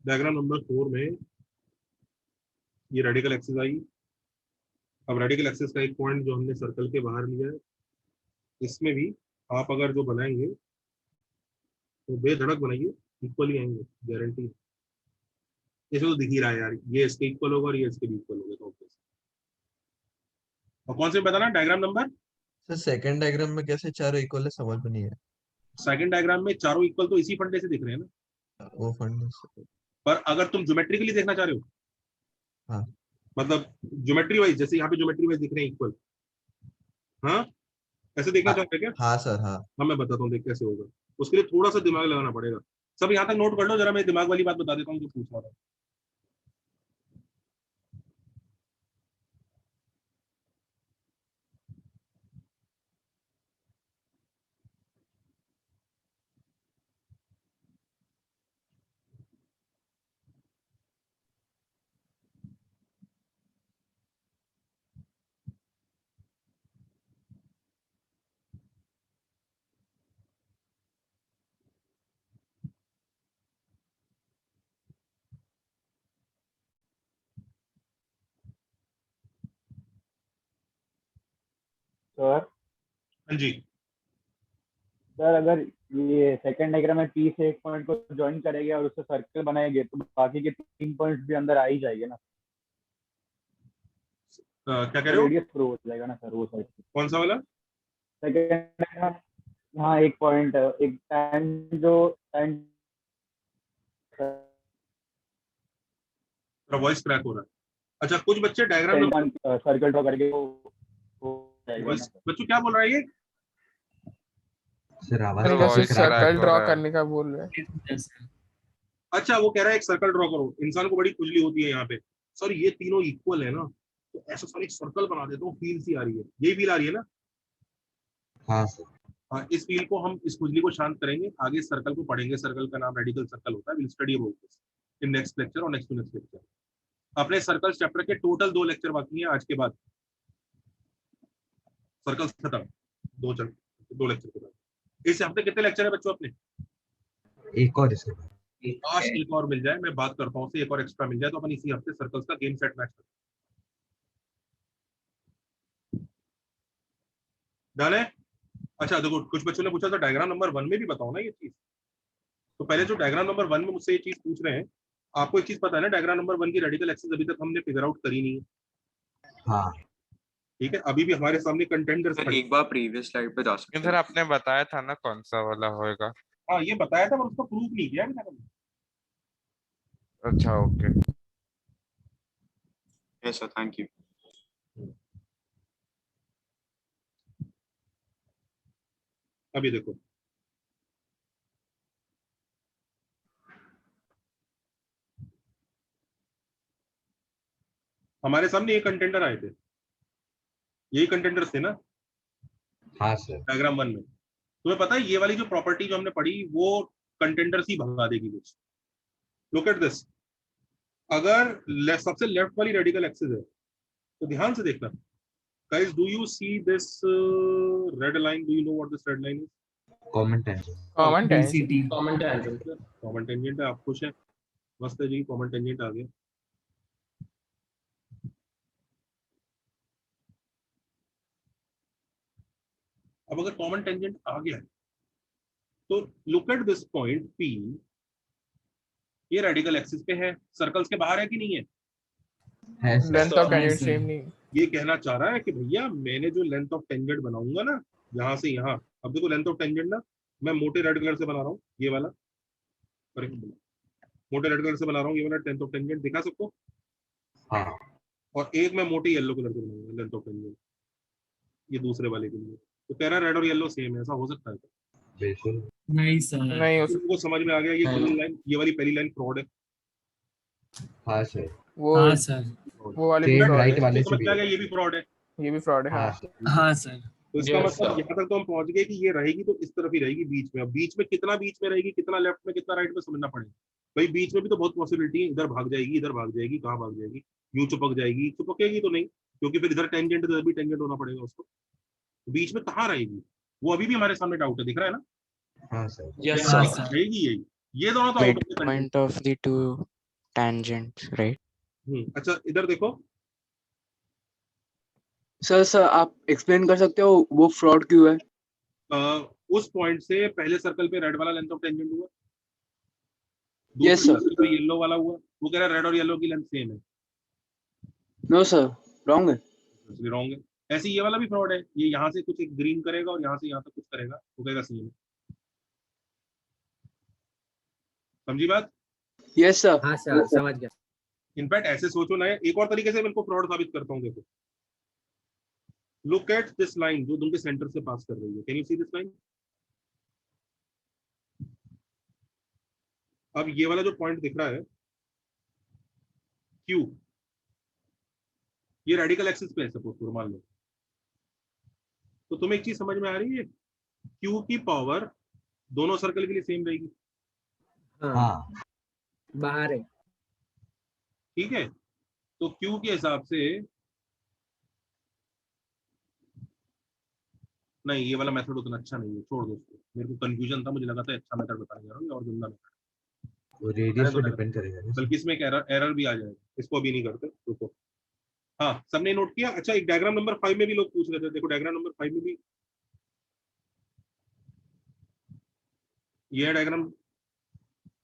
Speaker 1: डायग्राम नंबर 4 में ये रेडिकल एक्सिस आई। अब रेडिकल एक्सिस का एक पॉइंट जो हमने सर्कल के बाहर लिया है, इसमें भी आप अगर जो बनाएंगे तो बेधड़क बनाइए, इक्वली आएंगे, गारंटी। इसमें तो दिख ही रहा है यार, ये इसके इक्वल होगा और ये इसके भी इक्वल होगा, तो obvious। और कौन से बताना diagram number?
Speaker 9: Sir second diagram में कैसे चारों इक्वल है, समझ में नहीं है।
Speaker 1: सेकंड डायग्राम में चारों इक्वल तो इसी फंडे से दिख रहे हैं ना।
Speaker 9: वो फंड
Speaker 1: पर अगर तुम ज्योमेट्रिकली देखना चाह रहे हो,
Speaker 9: हाँ
Speaker 1: मतलब ज्योमेट्री वाइज, जैसे यहाँ पे ज्योमेट्री वाइज दिख रहे हैं इक्वल, हाँ ऐसे देखना चाहते हैं क्या?
Speaker 9: हाँ सर हाँ।
Speaker 1: हाँ मैं बताता हूँ देख कैसे होगा। उसके लिए थोड़ा सा दिमाग लगाना पड़ेगा। सब यहाँ तक नोट कर लो जरा, मैं दिमाग वाली बात बता देता हूँ जो पूछ रहा था।
Speaker 12: सर
Speaker 1: हाँ जी,
Speaker 12: सर अगर ये सेकंड डायग्राम में पी से एक पॉइंट को ज्वाइन करेंगे और उससे सर्कल बनाएंगे तो बाकी के 3 पॉइंट्स भी अंदर आ ही जाएंगे ना।
Speaker 1: क्या कह रहे हो?
Speaker 12: रेडियस प्रूव हो जाएगा ना सर वो साइड।
Speaker 1: कौन सा वाला?
Speaker 12: सेकंड हाँ एक पॉइंट एक टाइम जो टाइम
Speaker 1: वॉइस क्रैक हो रहा है। अच्छा कुछ बच्चे डायग्राम नंबर
Speaker 12: सर्कल ड्रॉ करके वो जाएगा ना।
Speaker 1: बच्चों क्या बोल रहा है ये?
Speaker 9: सर आवाज
Speaker 5: सर,
Speaker 6: जैसे
Speaker 5: voice crack
Speaker 6: सर्कल
Speaker 5: हो
Speaker 6: ड्रॉ
Speaker 5: रहा है।
Speaker 6: करने का बोल रहे हैं।
Speaker 1: अच्छा वो कह रहा है एक सर्कल ड्रॉ करो, इंसान को बड़ी खुजली होती है यहाँ पे। सर ये तीनों इक्वल है ना, तो ऐसा सर एक सर्कल बना देता हूँ, फील सी आ रही है, यही फील आ रही है ना?
Speaker 9: हाँ सर।
Speaker 1: हाँ इस फील को हम, इस खुजली को शांत करेंगे, आगे सर्कल को पढ़ेंगे। सर्कल का नाम रेडिकल सर्कल होता है। Will study about this in next lecture और नेक्स्ट टू नेक्स्ट लेक्चर। अपने सर्कल चैप्टर के टोटल 2 लेक्चर बाकी हैं आज के बाद। सर्कल खत्म, 2 लेक्चर के बाद। इस हफ्ते कितने लेक्चर है बच्चों अपने?
Speaker 9: एक और इसके बाद
Speaker 1: काश एक और मिल जाए, मैं बात करता हूँ से एक और एक्स्ट्रा मिल जाए तो अपन इसी हफ्ते सर्कल्स का गेम सेट मैच करते डाले। अच्छा देखो कुछ बच्चों ने पूछा था डायग्राम नंबर 1 में भी बताओ ना ये चीज। तो पहले जो डायग्राम नंबर 1 में मुझसे ये चीज पूछ रहे हैं, आपको एक चीज पता है ना, डायग्राम नंबर 1 की रेडिकल एक्सिस अभी तक हमने फिगर आउट करी नहीं है।
Speaker 9: हाँ
Speaker 1: ठीक है, अभी भी हमारे सामने कंटेंडर्स
Speaker 13: सर एक बार प्रीवियस स्लाइड पे जा सकते
Speaker 5: सर आपने बताया था ना कौन सा वाला होएगा।
Speaker 1: हाँ ये बताया था पर उसको प्रूव नहीं किया अभी तक हमने।
Speaker 5: अच्छा okay.
Speaker 13: Yes sir, thank you.
Speaker 1: अभी देखो हमारे सामने ये कंटेंडर आए थे, यही कंटेंडर्स थे ना
Speaker 9: हाँ सर।
Speaker 1: डायग्राम 1 में। तुम्हें पता है ये वाली जो प्रॉपर्टी जो हमने पढ़ी वो कंटेंडर्स ही भगा देगी कुछ। लुक एट दिस, अगर सबसे लेफ्ट वाली रेडिकल एक्सिस है तो ध्यान से देखना guys, do you see this red line? Do you know what this red line is?
Speaker 9: Common tangent.
Speaker 6: Common tangent.
Speaker 1: Common tangent है, आप खुश है? मस्त है जी, कॉमन टेंजेंट आ गया। अब अगर कॉमन टेंजेंट आ गया है तो look at this point P, ये रेडिकल एक्सिस पे है, सर्कल्स के बाहर है कि नहीं है?
Speaker 6: लेंथ ऑफ टेंजेंट सेम नहीं।
Speaker 1: ये कहना चाह रहा है कि भैया मैंने जो लेंथ ऑफ टेंजेंट बनाऊंगा ना यहाँ से यहाँ, अब देखो लेंथ ऑफ टेंजेंट ना मैं मोटे रेड कलर से बना रहा हूँ, ये वाला, अरे मोटे रेड कलर से बना रहा हूँ, ये वाला लेंथ ऑफ टेंजेंट दिखा सबको।
Speaker 9: हाँ।
Speaker 1: और एक मैं मोटे येलो कलर से बनाऊंगा लेंथ ऑफ टेंजेंट, ये दूसरे वाले के लिए। तो कह रहा है रेड और येलो सेम है, ऐसा हो सकता है?
Speaker 9: बिल्कुल
Speaker 6: नहीं सर, नहीं हो सकता।
Speaker 1: तुमको समझ में आ गया ये पहली लाइन, ये वाली पहली लाइन फ्रॉड है।
Speaker 9: हाँ सर।
Speaker 6: वो हाँ सर, वो वाले भी
Speaker 9: सेम
Speaker 6: फ्रॉड
Speaker 9: राइट
Speaker 6: है।
Speaker 9: वाले से
Speaker 1: समझ
Speaker 9: भी
Speaker 1: में आ गया ये भी फ्रॉड है।
Speaker 6: ये भी फ्रॉड है। हाँ
Speaker 9: हाँ
Speaker 6: सर।
Speaker 1: तो इसका मतलब यहाँ तक तो हम पहुंच गए कि ये रहेगी तो इस तरफ ही रहेगी बीच में। अब बीच में कितना बीच में रहेगी, कितना लेफ्ट में कितना राइट में, समझना पड़ेगा भाई। बीच में भी तो बहुत पॉसिबिलिटी है, इधर भाग जाएगी, इधर भाग जाएगी, कहाँ भाग जाएगी, यूं चिपक जाएगी, चिपकेगी तो नहीं क्योंकि फिर इधर टेंजेंट इधर भी टेंजेंट होना पड़ेगा उसको। बीच में कहाँ रहेगी वो अभी भी हमारे सामने डाउट है, दिख रहा है ना?
Speaker 9: हाँ सर।
Speaker 13: Yes sir.
Speaker 1: रहेगी यही, ये दोनों तो out
Speaker 3: Midpoint of the two
Speaker 14: tangents, right?
Speaker 1: अच्छा इधर देखो,
Speaker 15: सर आप एक्सप्लेन कर सकते हो वो फ्रॉड क्यों है?
Speaker 1: उस पॉइंट से पहले सर्कल पे रेड वाला लेंथ ऑफ टेंजेंट हुआ,
Speaker 15: यस
Speaker 1: दूसरे
Speaker 15: सर।
Speaker 1: सर्कल पे येलो वाला हुआ, वो कह रहा है रेड और येलो की लेंथ सेम है।
Speaker 15: नो सर, रॉन्ग है।
Speaker 1: इसलिए रॉन्ग है। ऐसे ये वाला भी फ्रॉड है, ये यहाँ से कुछ एक ग्रीन करेगा और यहाँ से यहाँ तक कुछ करेगा, वो कहेगा सेम है। समझी बात?
Speaker 15: Yes sir.
Speaker 2: हाँ सर समझ गया।
Speaker 1: इनफैक्ट ऐसे सोचो ना, एक और तरीके से मैं इनको फ्रॉड साबित करता हूँ। देखो, लुक एट दिस लाइन जो तुमके सेंटर से पास कर रही है। Can you see this line? अब ये वाला जो पॉइंट दिख रहा है Q, ये रेडिकल एक्सिस पे है सपोज करो, मान लो। तो तुम्हें एक चीज समझ में आ रही है, Q की पावर दोनों सर्कल के लिए सेम रहेगी।
Speaker 2: हाँ बाहर है।
Speaker 1: ठीक है, तो Q के हिसाब से नहीं, ये वाला मेथड उतना अच्छा नहीं है, छोड़ दो उसको। मेरे को कंफ्यूजन था, मुझे लगा था अच्छा मेथड बताने जा रहा हूँ और गंदा मेथड,
Speaker 9: वो रेडियस पे डिपेंड करेगा ना।
Speaker 1: बल्कि इसमें एक एरर भी आ जाएगा। इसको अभी नहीं करते, रुको। हाँ, सबने नोट किया? अच्छा, एक डायग्राम नंबर 5 में भी लोग पूछ रहे थे। देखो डायग्राम नंबर 5 में भी ये डायग्राम।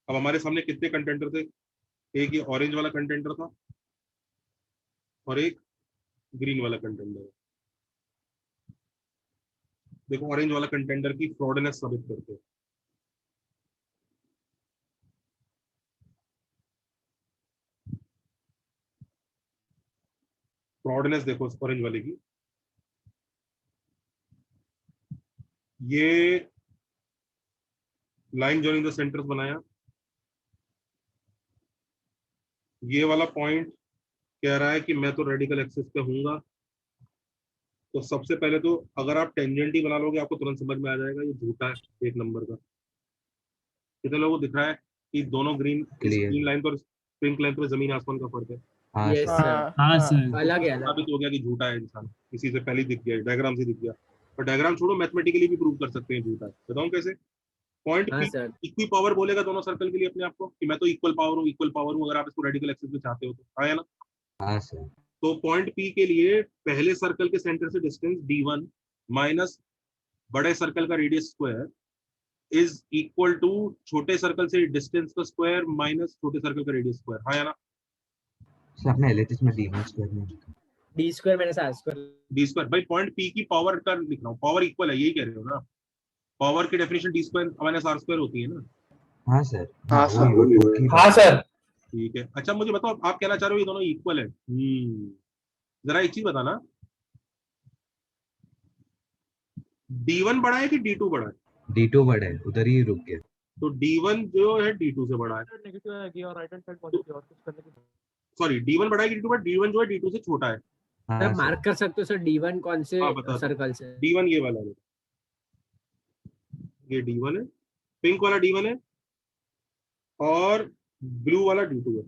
Speaker 1: अब हमारे सामने कितने कंटेंटर थे? एक ये ऑरेंज वाला कंटेंटर था और एक ग्रीन वाला कंटेंटर है। देखो ऑरेंज वाला कंटेंटर की फ्रॉडनेस साबित करते हैं। फ्रॉडनेस देखो ऑरेंज वाले की, ये लाइन जॉइनिंग द सेंटर्स बनाया। ये वाला पॉइंट कह रहा है कि मैं तो रेडिकल एक्सिस पे हूंगा। तो सबसे पहले तो अगर आप टेंजेंट ही बना लोगे, आपको तुरंत समझ में आ जाएगा ये झूठा है। एक नंबर का कितने लोगों को दिख रहा है कि दोनों ग्रीन लाइन पर पिंक लाइन पर जमीन आसमान का फर्क है।
Speaker 2: Yes sir.
Speaker 6: हाँ सर।
Speaker 2: अलग है, अलग।
Speaker 1: साबित हो गया कि झूठा है इंसान, इसी से पहले दिख गया, डायग्राम से दिख गया। और डायग्राम छोड़ो, मैथमेटिकली भी प्रूव कर सकते हैं झूठा है। बताऊं कैसे? पॉइंट
Speaker 2: हाँ सर।
Speaker 1: इक्वी पावर बोलेगा दोनों सर्कल के लिए अपने आप को कि मैं तो इक्वल पावर हूँ, इक्वल पावर हूँ। अगर आप इसको रेडिकल एक्सिस में चाहते हो तो आया ना।
Speaker 9: हाँ सर।
Speaker 1: तो पॉइंट P के लिए पहले सर्कल के सेंटर से डिस्टेंस d1 माइनस बड़े सर्कल का radius square is equal to छोटे सर्कल से डिस्टेंस का स्क्वायर माइनस छोटे सर्कल का रेडियस स्क्वायर। हाँ या ना?
Speaker 9: सर आपने एलएचएस में d1 स्क्वायर में
Speaker 2: d square minus r square.
Speaker 1: d square भाई पॉइंट P की पावर का लिख रहा हूँ, पावर इक्वल है, यही कह रहे हो ना? पावर की definition d square minus r square होती है ना?
Speaker 9: हाँ सर।
Speaker 15: हाँ सर।
Speaker 6: हाँ सर।
Speaker 1: ठीक है। अच्छा मुझे बताओ, आप कहना चाह रहे हो ये दोनों इक्वल है? जरा एक चीज बताना, d1 बड़ा है कि d2 बड़ा है?
Speaker 9: d2 बड़ा है, उधर ही रुक गया।
Speaker 1: तो d1 जो है d2 से बड़ा है। सॉरी, d1 बड़ा है कि d2 बड़ा? d1 जो है d2 से छोटा है।
Speaker 2: सर मार्क कर सकते हो सर d1 कौन से सर्कल से?
Speaker 1: d1 ये वाला है, ये d1 है, पिंक वाला d1 है और ब्लू वाला d2 है।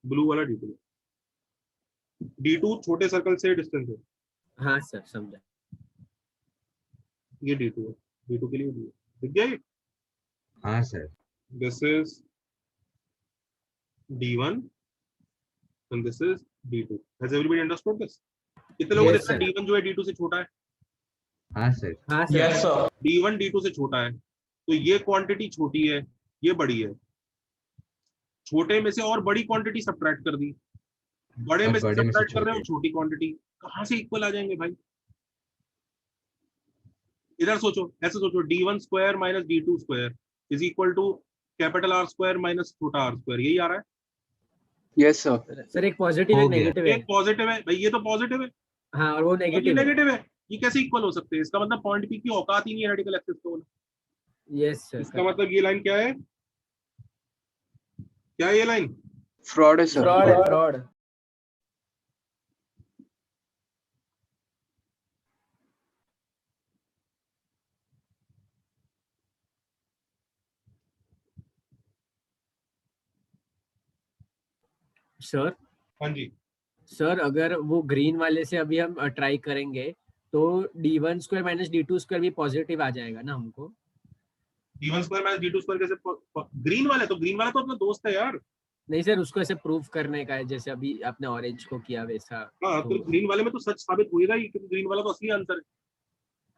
Speaker 1: ब्लू वाला d2 है। d2 छोटे सर्कल से डिस्टेंस है।
Speaker 2: हाँ सर समझा।
Speaker 1: ये d2 है, d2 के लिए दिख गया ये?
Speaker 9: हाँ sir.
Speaker 1: This is d1 and this is d2. Has everybody understood this? कितने लोगों को देखा d1 जो है d2 से छोटा है?
Speaker 9: हाँ सर।
Speaker 2: हाँ sir.
Speaker 4: Yes sir.
Speaker 1: d1 d2 से छोटा है, तो ये क्वांटिटी छोटी है, ये बड़ी है। छोटे में से और बड़ी क्वांटिटी सब्ट्रैक्ट कर दी, बड़े में से सब्ट्रैक्ट कर रहे हो छोटी क्वांटिटी, कहां से इक्वल आ जाएंगे भाई? इधर सोचो, ऐसे सोचो, d1 square minus d2 square is equal to capital R square minus छोटा r स्क्वायर। यही आ रहा है?
Speaker 15: Yes sir.
Speaker 2: सर एक पॉजिटिव है, नेगेटिव है।
Speaker 1: एक पॉजिटिव है भाई, ये तो पॉजिटिव है।
Speaker 2: हाँ, और वो
Speaker 1: नेगेटिव है। ये कैसे इक्वल हो सकते हैं? इसका मतलब पॉइंट P की औकात ही नहीं है रेडिकल एक्सिस पे होना।
Speaker 2: Yes sir.
Speaker 1: इसका मतलब ये लाइन क्या है? क्या है ये लाइन?
Speaker 15: फ्रॉड है सर।
Speaker 2: फ्रॉड। सर।
Speaker 1: हाँ जी
Speaker 2: सर, अगर वो ग्रीन वाले से अभी हम ट्राई करेंगे तो d1 square minus d2 square भी पॉजिटिव आ जाएगा ना हमको?
Speaker 1: d1 square minus d2 square कैसे? ग्रीन वाला तो अपना दोस्त है यार।
Speaker 2: नहीं सर, उसको ऐसे प्रूफ करने का है जैसे अभी आपने ऑरेंज को किया वैसा।
Speaker 1: हाँ तो ग्रीन वाले में तो सच साबित होएगा ही, क्योंकि ग्रीन वाला तो असली आंसर है।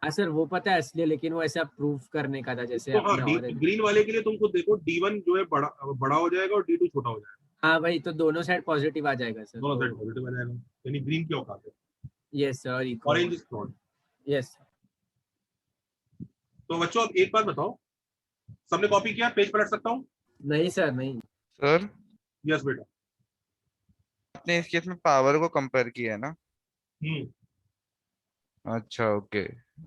Speaker 2: हाँ सर वो पता है असली, लेकिन वो ऐसा प्रूफ करने का था जैसे
Speaker 1: तो हाँ,
Speaker 2: आपने ऑरेंज।
Speaker 1: ग्रीन वाले के लिए तुम खुद देखो, d1 जो है बड़ा हो जाएगा और d2 छोटा हो जाएगा।
Speaker 2: हाँ भाई, तो दोनों साइड पॉजिटिव आ जाएगा सर।
Speaker 1: दोनों साइड पॉजिटिव आ जाएगा, यानी ग्रीन की औकात है।
Speaker 2: Yes sir,
Speaker 1: orange is not.
Speaker 2: Yes.
Speaker 1: तो बच्चों अब एक बात बताओ, सबने कॉपी किया? पेज पलट सकता हूँ?
Speaker 2: नहीं सर, नहीं
Speaker 5: सर
Speaker 1: यस बेटा।
Speaker 5: आपने इस केस में पावर को कंपेयर किया है ना? अच्छा ओके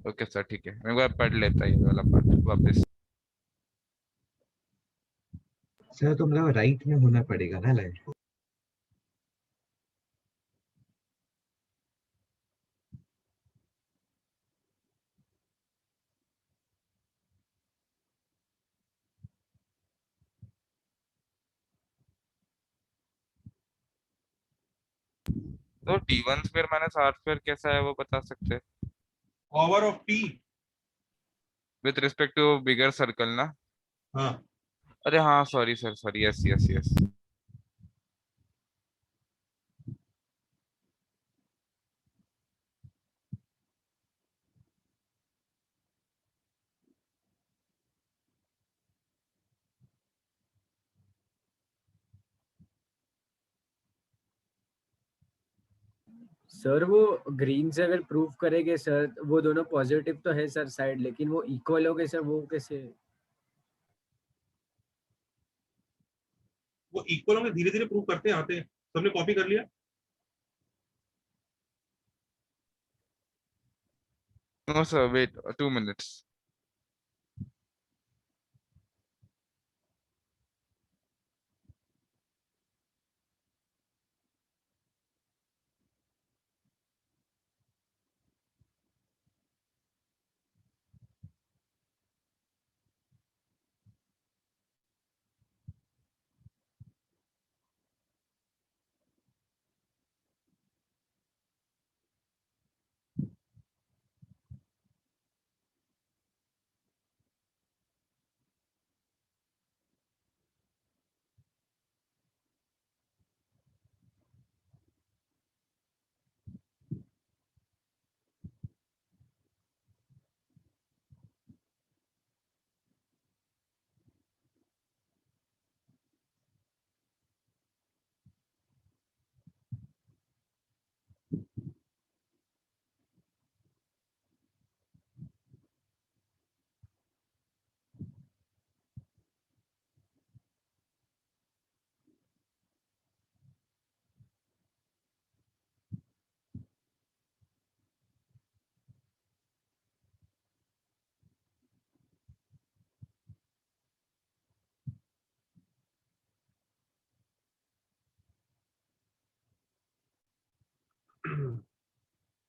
Speaker 5: ओके सर, ठीक है, मैं पढ़ लेता ये वाला पार्ट वापस।
Speaker 9: सर तो मतलब राइट में होना पड़ेगा ना लाइन?
Speaker 5: तो d1 square minus r square कैसा है वो बता सकते हैं?
Speaker 1: Power of p
Speaker 5: with respect to bigger circle ना?
Speaker 1: हाँ।
Speaker 5: अरे हाँ sorry sir, sorry, yes yes yes.
Speaker 2: Sir वो ग्रीन से अगर प्रूफ करेंगे सर, वो दोनों पॉजिटिव तो है सर साइड, लेकिन वो इक्वल हो गए सर, वो कैसे?
Speaker 1: वो इक्वल होंगे, धीरे धीरे प्रूव करते आते हैं। सबने कॉपी कर लिया?
Speaker 5: No sir, wait 2 minutes।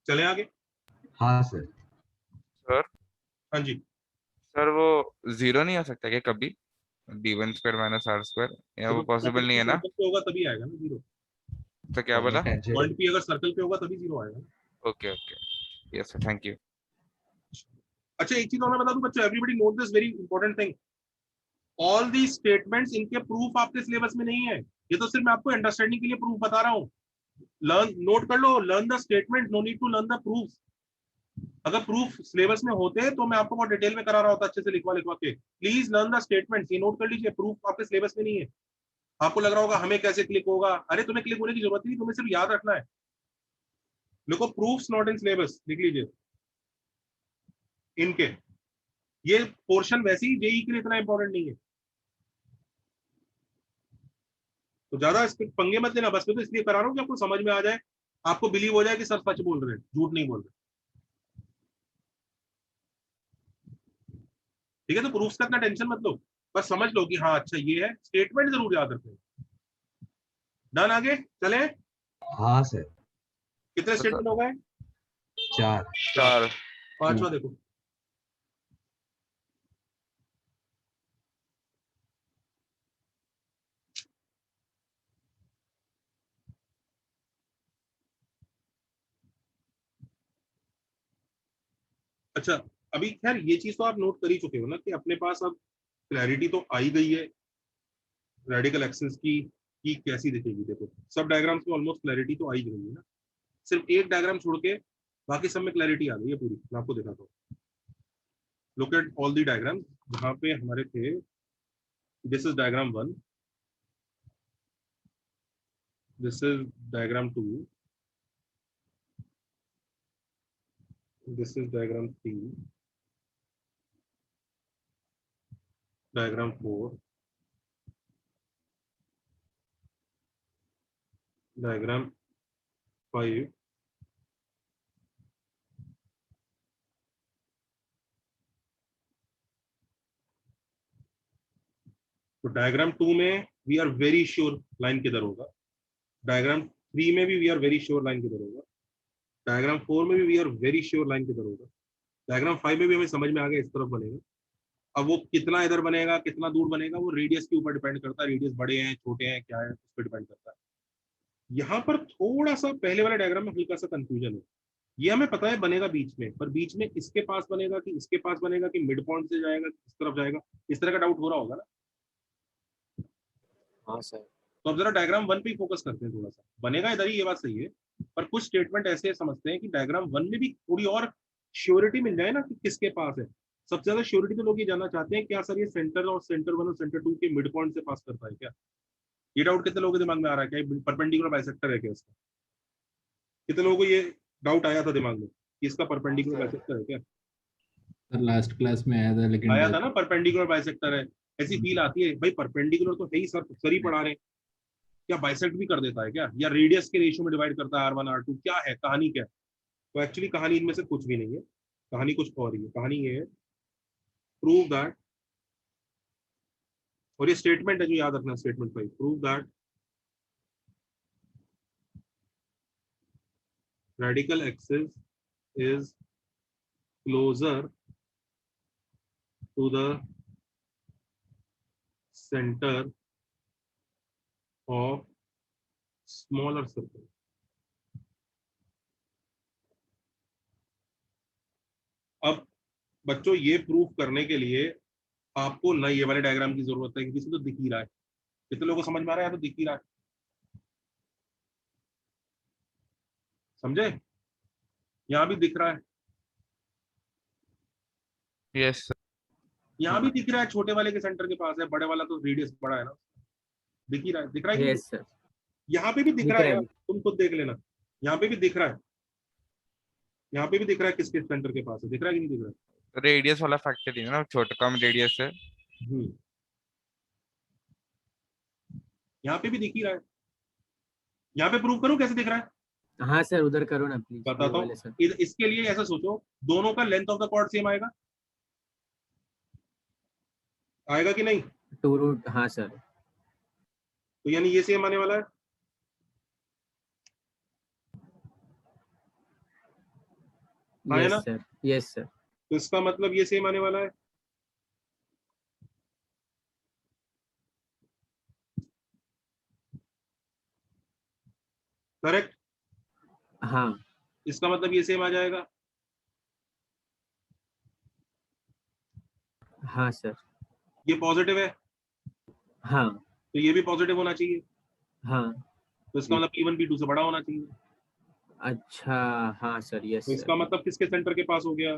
Speaker 1: चले आगे।
Speaker 9: हाँ सर।
Speaker 5: सर
Speaker 1: हाँ जी।
Speaker 5: सर वो जीरो नहीं आ सकता क्या कभी? d1 square minus r square, या वो पॉसिबल नहीं है ना?
Speaker 1: सर्कल पे होगा तभी आएगा ना जीरो।
Speaker 5: तो क्या बोला?
Speaker 1: पॉइंट p अगर सर्कल पे होगा तभी जीरो आएगा।
Speaker 5: Okay okay, yes sir, thank you.
Speaker 1: अच्छा एक चीज और मैं बता दूं बच्चों, everybody note this very important thing, all the statements इनके प्रूफ आपके सिलेबस में नहीं है, ये तो सिर्फ मैं आपको अंडरस्टैंडिंग के लिए प्रूफ बता रहा हूँ। लर्न, नोट कर लो, learn the statement, no need to learn the proof. अगर प्रूफ सिलेबस में होते तो मैं आपको बहुत डिटेल में करा रहा होता, अच्छे से लिखवा लिखवा के। प्लीज लर्न द स्टेटमेंट्स, ये नोट कर लीजिए, प्रूफ आपके सिलेबस में नहीं है। आपको लग रहा होगा हमें कैसे क्लिक होगा, अरे तुम्हें क्लिक होने की जरूरत नहीं, तुम्हें सिर्फ याद रखना है। लिखो प्रूफ्स नॉट इन सिलेबस, लिख लीजिए इनके। ये पोर्शन वैसे ही जेई के लिए इतना इंपॉर्टेंट नहीं है, तो ज्यादा इस पे पंगे मत लेना। बस मैं तो इसलिए करा रहा हूँ कि आपको समझ में आ जाए, आपको बिलीव हो जाए कि सर सच बोल रहे हैं, झूठ नहीं बोल रहे। ठीक है, तो प्रूफ्स का इतना टेंशन मत लो, बस समझ लो कि हाँ अच्छा ये है, स्टेटमेंट जरूर याद रखें। डन, आगे चले।
Speaker 9: हाँ सर।
Speaker 1: कितने स्टेटमेंट हो गए?
Speaker 9: 4।
Speaker 1: पांचवा देखो। अच्छा अभी खैर ये चीज तो आप नोट कर ही चुके हो ना कि अपने पास अब क्लैरिटी तो आई गई है रेडिकल एक्सिस की कैसी दिखेगी। देखो सब डायग्राम्स में ऑलमोस्ट क्लैरिटी तो आई गई है ना, सिर्फ एक डायग्राम छोड़ के बाकी सब में क्लैरिटी आ गई है पूरी। मैं आपको दिखाता हूँ, look at all the diagram जहाँ पे हमारे थे। This is diagram 1, this is diagram 2, this is diagram 3, diagram 4, diagram 5, तो डायग्राम 2 में we are very sure line किधर होगा, डायग्राम 3 में भी we are very sure line किधर होगा, डायग्राम 4 में भी we are very sure line किधर होगा, डायग्राम 5 में भी हमें समझ में आ गया इस तरफ बनेगा। अब वो कितना इधर बनेगा कितना दूर बनेगा वो रेडियस के ऊपर डिपेंड करता है, रेडियस बड़े हैं छोटे हैं क्या है उस पर डिपेंड करता है। यहाँ पर थोड़ा सा पहले वाले डायग्राम में हल्का सा कंफ्यूजन है, ये हमें पता है बनेगा बीच में, पर बीच में इसके पास बनेगा कि इसके पास बनेगा कि मिड पॉइंट से जाएगा इस तरफ जाएगा, इस तरह का डाउट हो रहा होगा ना।
Speaker 7: हाँ सर।
Speaker 1: तो अब जरा डायग्राम 1 पे ही फोकस करते हैं, थोड़ा सा बनेगा इधर ही, ये बात सही है, पर कुछ स्टेटमेंट ऐसे समझते हैं कि डायग्राम 1 में भी थोड़ी और श्योरिटी मिल जाए ना कि किसके पास है। सबसे ज्यादा श्योरिटी तो लोग ये जानना चाहते हैं क्या सर ये सेंटर और सेंटर 1 और सेंटर 2 के मिड पॉइंट से पास करता है क्या। ये डाउट कितने लोगों के दिमाग में आ रहा है, क्या परपेंडिकुलर बाइसेक्टर है क्या इसका, कितने लोगों को ये डाउट आया था दिमाग में कि इसका परपेंडिकुलर बाइसेक्टर है क्या।
Speaker 8: सर लास्ट क्लास में आया था लेकिन
Speaker 1: आया था ना परपेंडिकुलर बाइसेक्टर है, ऐसी फील आती है भाई परपेंडिकुलर तो है ही सर ही पढ़ा रहे, क्या बाइसेक्ट भी कर देता है क्या, या रेडियस के रेशियो में डिवाइड करता है R1 R2, क्या है कहानी क्या है। तो एक्चुअली कहानी इनमें से कुछ भी नहीं है, कहानी कुछ और ही है। कहानी ये है प्रूव दैट, और ये स्टेटमेंट है जो याद रखना, statement 5, prove that radical axis is closer to the center of smaller circle। अब बच्चों ये प्रूफ करने के लिए आपको न ये वाले डायग्राम की जरूरत है क्योंकि तो दिख ही रहा है, कितने लोगों को समझ में आ रहा है, तो दिख ही रहा है, समझे, यहाँ भी दिख रहा है,
Speaker 5: यस
Speaker 1: यहाँ भी दिख रहा है, छोटे वाले के सेंटर के पास है, बड़े वाला तो रेडियस बड़ा है ना, दिख ही रहा है, दिख रहा है।
Speaker 2: यस सर,
Speaker 1: यहाँ पे भी दिख रहा है, तुम खुद देख लेना, यहाँ पे भी दिख रहा है, यहाँ पे भी दिख रहा है किसके सेंटर के पास है, दिख रहा है कि नहीं दिख रहा है।
Speaker 5: रेडियस वाला फैक्टर है ना, छोटा कम रेडियस है।
Speaker 1: यहाँ पे भी दिख ही रहा है, यहाँ पे प्रूव करूं कैसे दिख रहा है।
Speaker 2: हाँ सर उधर करो ना प्लीज।
Speaker 1: बताता हूँ, इसके लिए ऐसा सोचो दोनों का length of the chord same आएगा, आएगा कि नहीं।
Speaker 2: 2 रूट, हाँ सर।
Speaker 1: तो यानी ये सेम आने वाला है,
Speaker 2: यस ना सर, यस सर।
Speaker 1: तो इसका मतलब ये सेम आने वाला है, करेक्ट।
Speaker 2: हाँ
Speaker 1: इसका मतलब ये सेम आ जाएगा,
Speaker 2: हाँ सर।
Speaker 1: ये पॉजिटिव है,
Speaker 2: हाँ
Speaker 1: तो ये भी पॉजिटिव होना चाहिए,
Speaker 2: हाँ।
Speaker 1: तो इसका मतलब P1 P2 से बड़ा होना चाहिए।
Speaker 2: अच्छा हाँ सर, यस
Speaker 1: तो इसका मतलब किसके सेंटर के पास हो गया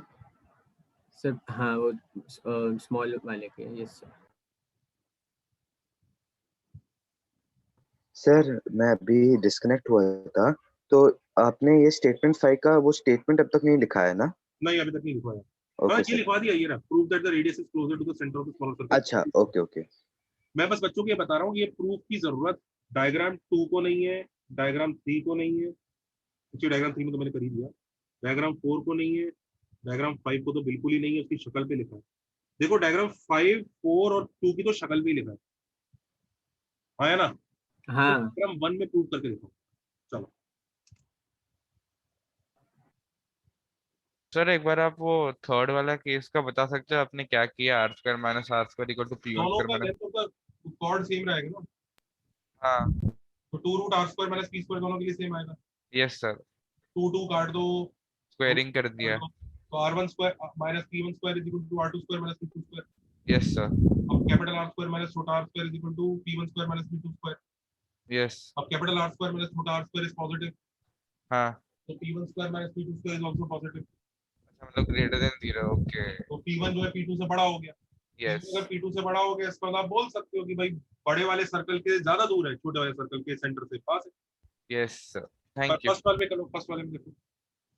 Speaker 2: सर। हाँ वो स्मॉल वाले के, यस सर।
Speaker 14: सर मैं अभी डिस्कनेक्ट हुआ था, तो आपने ये स्टेटमेंट 5 का वो स्टेटमेंट अब तक नहीं लिखा है ना।
Speaker 1: नहीं अभी तक नहीं लिखवाया। हाँ ये लिखवा दिया, ये रहा, prove that the radius is closer to the centre of the smaller circle.
Speaker 14: अच्छा ओके ओके।
Speaker 1: मैं बस बच्चों को ये बता रहा हूँ, ये प्रूफ की जरूरत डायग्राम 2 को नहीं है, डायग्राम 3 को नहीं है, क्योंकि डायग्राम 3 में तो मैंने कर ही दिया, डायग्राम 4 को नहीं है, डायग्राम 5 को तो बिल्कुल ही नहीं है, उसकी शक्ल पे लिखा है। देखो डायग्राम 5, 4 और 2 की तो शक्ल पे ही लिखा है, हाँ है ना।
Speaker 2: हाँ
Speaker 1: तो डायग्राम 1 में प्रूव करके दिखाओ, चलो।
Speaker 5: सर एक बार आप वो थर्ड वाला केस का बता सकते हो, आपने क्या किया, R² - R² equal to P1²
Speaker 1: cord same रहेगा ना।
Speaker 5: हाँ
Speaker 1: तो 2 रूट R² माइनस P² दोनों के लिए सेम आएगा।
Speaker 5: Yes sir.
Speaker 1: 2 काट दो,
Speaker 5: स्क्वायरिंग कर दिया,
Speaker 1: तो R1² minus P1² is equal to R2² minus P2²।
Speaker 5: Yes sir.
Speaker 1: अब कैपिटल आर स्क्वायर माइनस छोटा R square is equal to p1 square minus p2 square.
Speaker 5: Yes.
Speaker 1: अब कैपिटल आर स्क्वायर माइनस छोटा R square is positive,
Speaker 5: हाँ
Speaker 1: तो p1 square minus p2 square is also positive.
Speaker 5: मतलब greater than 0। Okay.
Speaker 1: तो p1 जो है p2 से बड़ा हो गया।
Speaker 5: यस।
Speaker 1: अगर p2 से बड़ा हो गया इसका मतलब आप बोल सकते हो कि भाई बड़े वाले सर्कल के ज्यादा दूर है छोटे वाले सर्कल के सेंटर से पास है।
Speaker 5: Yes sir, thank you.
Speaker 1: First वाले में करो, फर्स्ट वाले में देखो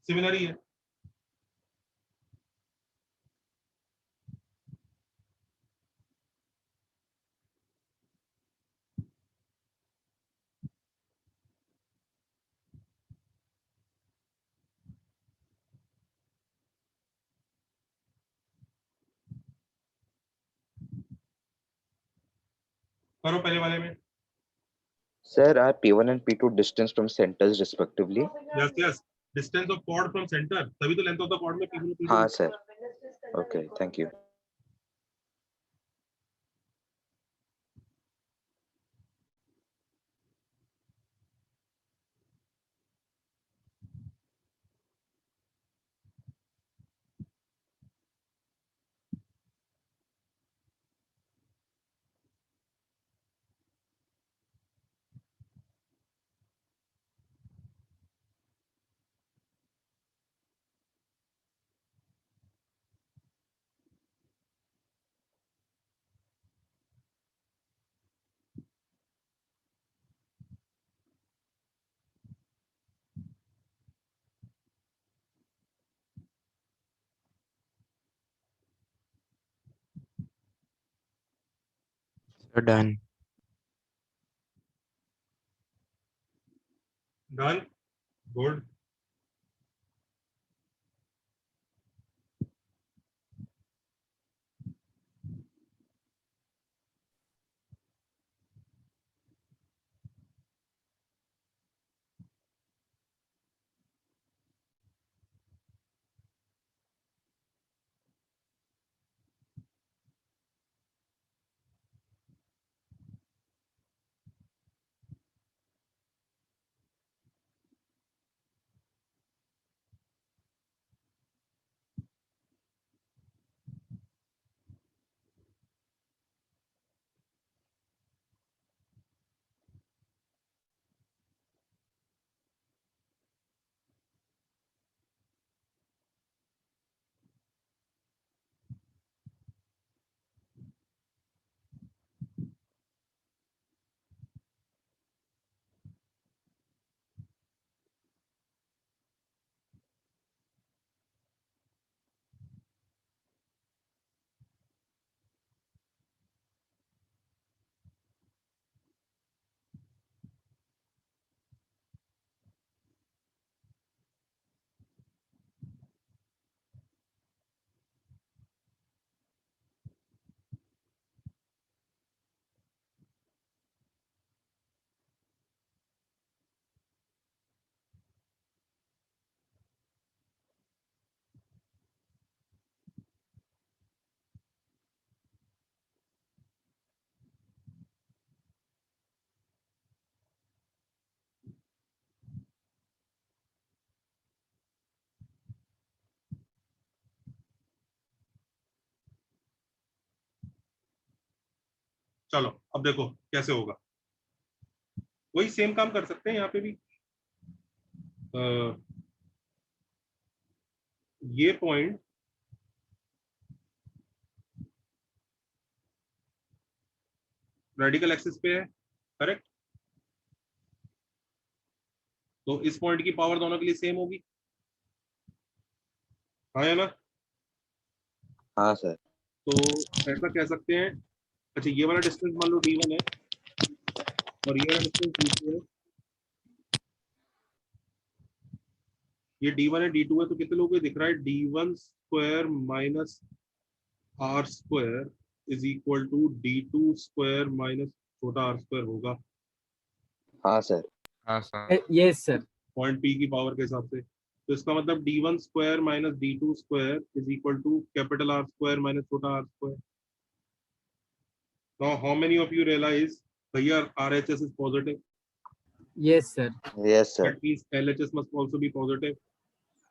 Speaker 1: सिमिलर ही है। करो पहले वाले में।
Speaker 14: Sir, are P1 and P2 distance from centers respectively?
Speaker 1: Yes, yes. Distance of chord from center. तभी तो length of the chord में P1 और P2।
Speaker 14: हाँ sir. Okay, thank you.
Speaker 11: Sir, done.
Speaker 1: Done. Good. चलो अब देखो कैसे होगा। वही सेम काम कर सकते हैं यहाँ पे भी। ये पॉइंट रेडिकल एक्सिस पे है, करेक्ट। तो इस पॉइंट की पावर दोनों के लिए सेम होगी, हाँ या ना?
Speaker 14: हाँ सर।
Speaker 1: तो ऐसा कह सकते हैं, अच्छा ये वाला डिस्टेंस मान लो d1 है और ये वाला डिस्टेंस d2 है। ये d1 है d2 है, तो कितने लोगों को दिख रहा है d1 square minus r square is equal to d2 square minus छोटा r स्क्वायर होगा।
Speaker 14: हाँ सर।
Speaker 5: हाँ sir.
Speaker 2: Yes sir.
Speaker 1: Point p की पावर के हिसाब से, तो इसका मतलब d1 square minus d2 square is equal to capital R square minus छोटा r square. Now how many of you realize भैया RHS is positive?
Speaker 2: Yes sir.
Speaker 14: Yes sir.
Speaker 1: That means LHS must also be positive.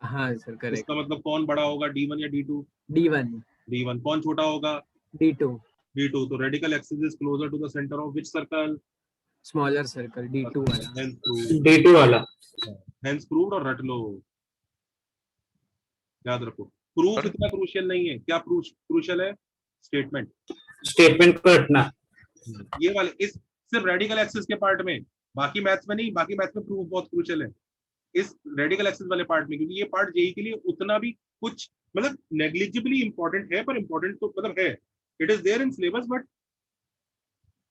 Speaker 2: हाँ sir correct.
Speaker 1: इसका मतलब कौन बड़ा होगा d1 या d2?
Speaker 2: D1।
Speaker 1: d1। कौन छोटा होगा?
Speaker 2: D2
Speaker 1: D2, तो radical axis is closer to the centre of which circle?
Speaker 2: Smaller circle D2 वाला।
Speaker 1: Hence proved.
Speaker 12: D2 वाला।
Speaker 1: Hence proved और रट लो, याद रखो। प्रूफ इतना क्रूशियल नहीं है। क्या प्रूफ क्रूशियल है? स्टेटमेंट।
Speaker 12: स्टेटमेंट को रटना।
Speaker 1: ये वाले इस सिर्फ रेडिकल एक्सिस के पार्ट में, बाकी मैथ्स में नहीं। बाकी मैथ्स में प्रूफ बहुत क्रूशियल है इस रेडिकल एक्सिस वाले पार्ट में, क्योंकि ये पार्ट जेई के लिए उतना भी कुछ मतलब नेग्लिजिबली इंपॉर्टेंट है, पर इंपॉर्टेंट तो मतलब है। It is there in syllabus, but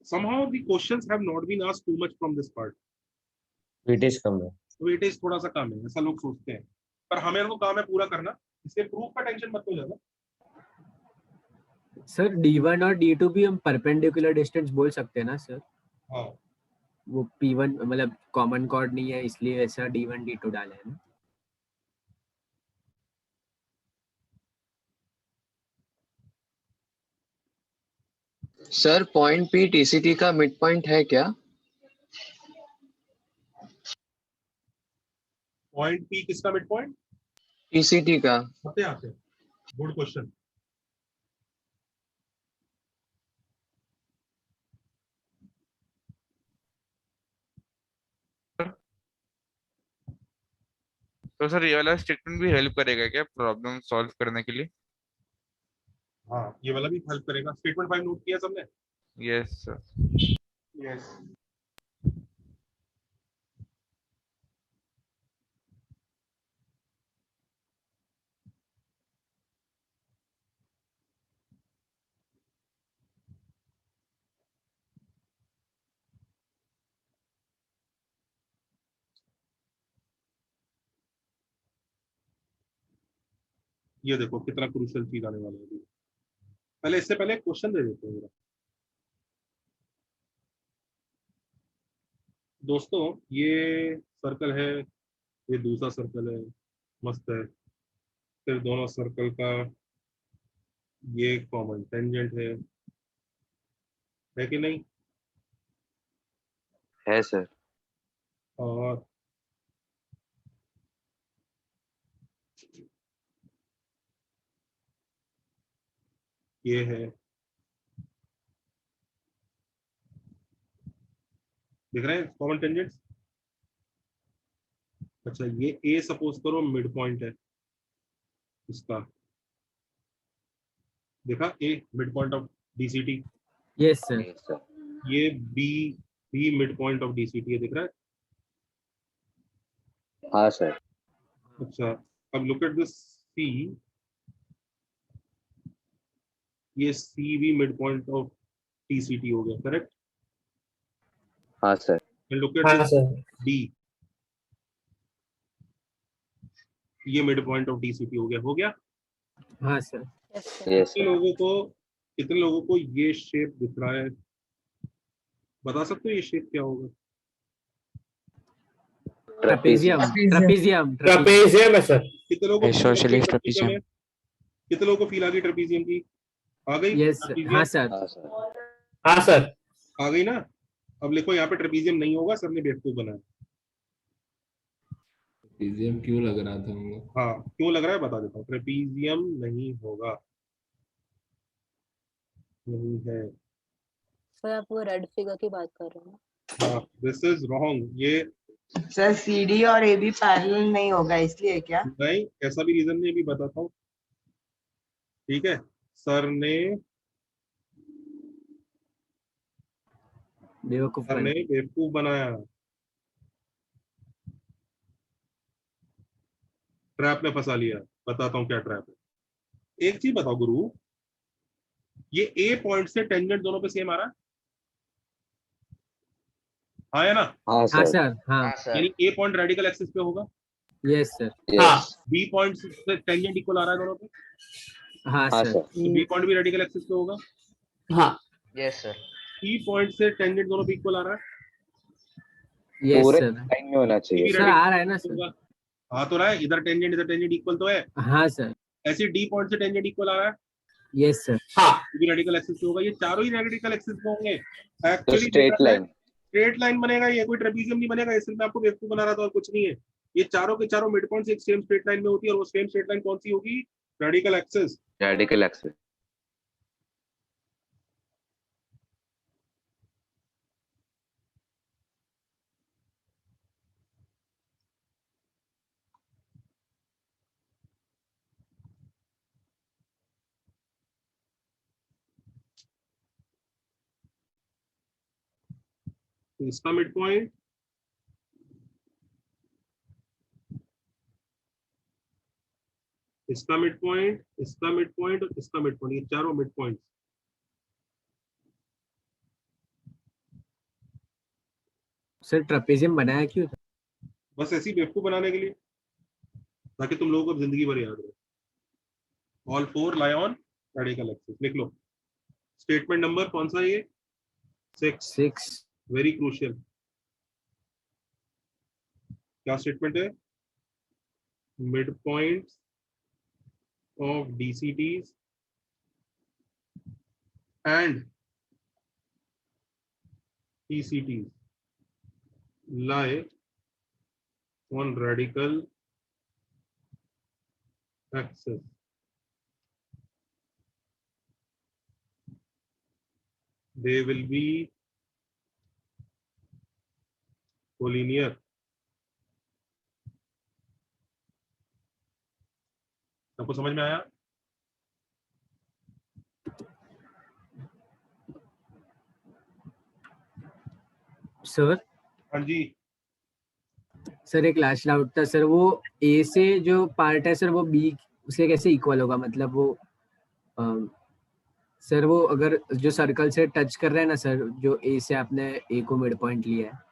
Speaker 1: somehow the questions have not been asked too much from this part.
Speaker 7: Weightage कम है।
Speaker 1: वेटेज थोड़ा सा कम है, ऐसा लोग सोचते हैं, पर हमें तो काम है पूरा करना, इसलिए प्रूफ का टेंशन मत लो ज्यादा।
Speaker 2: सर D1 और D2 भी हम परपेंडिकुलर डिस्टेंस बोल सकते हैं ना सर?
Speaker 1: हाँ,
Speaker 2: वो P1 मतलब कॉमन कॉर्ड नहीं है, इसलिए ऐसा D1 D2 डाला है ना।
Speaker 15: सर पॉइंट P TCT का मिड पॉइंट है क्या?
Speaker 1: पॉइंट पी किसका मिड पॉइंट?
Speaker 15: TCT का।
Speaker 1: आते गुड क्वेश्चन।
Speaker 5: तो सर ये वाला स्टेटमेंट भी हेल्प करेगा क्या प्रॉब्लम सॉल्व करने के लिए?
Speaker 1: हाँ, ये वाला भी हेल्प करेगा। स्टेटमेंट 5 नोट किया सबने?
Speaker 5: Yes sir.
Speaker 1: यस। ये देखो कितना क्रूशियल चीज आने वाला है अभी। पहले इससे पहले क्वेश्चन दे देते हैं जरा। दोस्तों ये सर्कल है, ये दूसरा सर्कल है, मस्त है। फिर दोनों सर्कल का ये कॉमन टेंजेंट है कि नहीं?
Speaker 14: है सर।
Speaker 1: और ये है, दिख रहे हैं कॉमन टेंजेंट्स? अच्छा, ये ए सपोज करो मिड पॉइंट है इसका, देखा A mid point of DCT.
Speaker 2: Yes sir.
Speaker 1: ये B mid point of DCT है, दिख रहा है?
Speaker 14: हाँ सर।
Speaker 1: अच्छा, अब लुक एट दिस सी, ये सी भी मिड पॉइंट ऑफ टीसीटी हो गया, करेक्ट?
Speaker 14: हाँ sir.
Speaker 1: And look at this D, ये मिड पॉइंट ऑफ डीसीटी हो गया।
Speaker 2: हाँ सर।
Speaker 1: कितने लोगों को ये शेप दिख रहा है? बता सकते हो ये शेप क्या होगा?
Speaker 2: ट्रेपेजियम
Speaker 12: है सर।
Speaker 1: कितने लोगों को
Speaker 3: सोशलिस्ट ट्रेपेजियम?
Speaker 1: कितने लोगों को फील आ गई ट्रेपेजियम की? आ गई?
Speaker 2: यस हाँ सर।
Speaker 12: हाँ सर।
Speaker 1: आ गई ना? अब लिखो यहाँ पे ट्रेपेजियम नहीं होगा, सर ने बेवकूफ बनाया।
Speaker 8: ट्रेपेजियम क्यों लग रहा था हमको?
Speaker 1: हाँ, क्यों लग रहा है बता देता हूँ। ट्रेपेजियम नहीं होगा, नहीं है
Speaker 16: सर। आप वो रेड फिगर की बात कर रहे हैं?
Speaker 1: हाँ, दिस इज रॉन्ग। ये
Speaker 17: सर CD और AB पैरेलल नहीं होगा इसलिए क्या?
Speaker 1: नहीं, ऐसा भी रीजन नहीं, भी बताता हूँ। ठीक है, सर ने बेवकूफ बनाया, ट्रैप में फंसा लिया। बताता हूँ क्या ट्रैप है। एक चीज बताओ गुरु, ये ए पॉइंट से टेंजेंट दोनों पे सेम आ रहा है? हाँ है ना?
Speaker 14: हाँ सर।
Speaker 2: हाँ
Speaker 1: यानी ए पॉइंट रेडिकल एक्सिस पे होगा।
Speaker 2: Yes sir.
Speaker 1: बी पॉइंट से टेंजेंट इक्वल आ रहा है दोनों पे।
Speaker 2: हाँ सर।
Speaker 1: तो बी पॉइंट भी रेडिकल एक्सिस पे होगा।
Speaker 12: हाँ
Speaker 7: यस सर।
Speaker 1: सी पॉइंट से टेंजेंट दोनों पे इक्वल आ रहा है।
Speaker 2: यस
Speaker 14: पूरे
Speaker 2: सर।
Speaker 14: लाइन में होना चाहिए
Speaker 2: सर आ रहा है ना सर?
Speaker 1: हाँ तो रहा है, इधर टेंजेंट इक्वल तो है।
Speaker 2: हाँ सर।
Speaker 1: ऐसे डी पॉइंट से टेंजेंट इक्वल आ रहा है।
Speaker 2: Yes sir.
Speaker 12: हाँ,
Speaker 1: भी रेडिकल एक्सिस पे होगा। ये चारों ही रेडिकल एक्सिस पे होंगे।
Speaker 14: तो
Speaker 1: स्ट्रेट लाइन बनेगा, ये कोई ट्रेपेजियम नहीं बनेगा। इसलिए मैं आपको बेवकूफ बना रहा था और कुछ नहीं है। ये चारों के चारों मिड पॉइंट्स एक सेम स्ट्रेट लाइन में होती है, और वो सेम स्ट्रेट लाइन कौन सी होगी? Radical axis.
Speaker 14: Radical axis.
Speaker 1: तो इसका मिड पॉइंट, इसका मिड पॉइंट, इसका मिड पॉइंट और इसका मिड पॉइंट, ये चारों मिड पॉइंट।
Speaker 2: सर ट्रेपेजियम बनाया क्यों था?
Speaker 1: बस ऐसी बेवकूफ बनाने के लिए, ताकि तुम लोगों को जिंदगी भर याद रहे। All four lie on radical axis. लिख लो। स्टेटमेंट नंबर कौन सा है ये? 6। Very crucial. क्या स्टेटमेंट है? Mid point of DCTs and PCTs lie on radical axis. They will be collinear. सबको समझ में आया?
Speaker 2: सर
Speaker 1: हाँ जी।
Speaker 2: सर एक लास्ट डाउट था सर, वो ए से जो पार्ट है सर वो बी से कैसे इक्वल होगा? मतलब वो सर वो अगर जो सर्कल से टच कर रहे हैं ना सर, जो ए से आपने ए को मिड पॉइंट लिया है,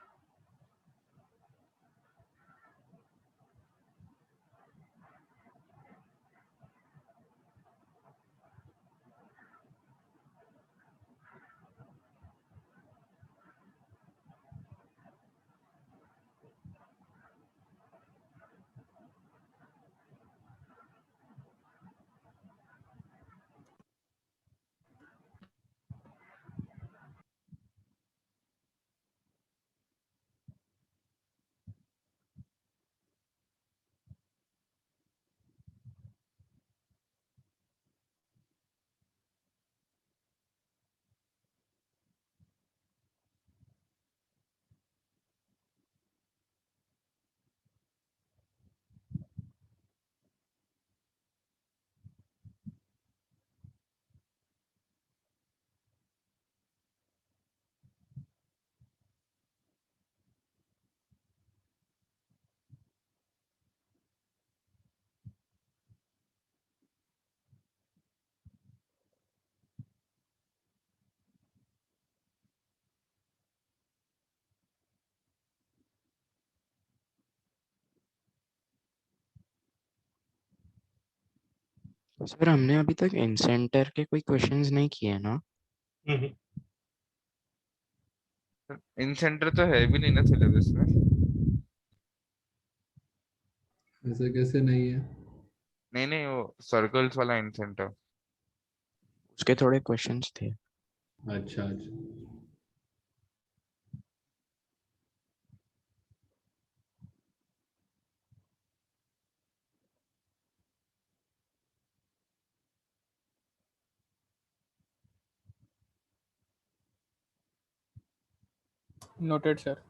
Speaker 18: सर हमने अभी तक इंसेंटर के कोई क्वेश्चंस नहीं किए ना?
Speaker 5: इन सेंटर तो है भी नहीं ना सिलेबस में।
Speaker 8: ऐसा कैसे नहीं है?
Speaker 5: नहीं नहीं, वो सर्कल्स वाला इन सेंटर,
Speaker 18: उसके थोड़े क्वेश्चंस थे।
Speaker 8: अच्छा अच्छा।
Speaker 6: Noted sir.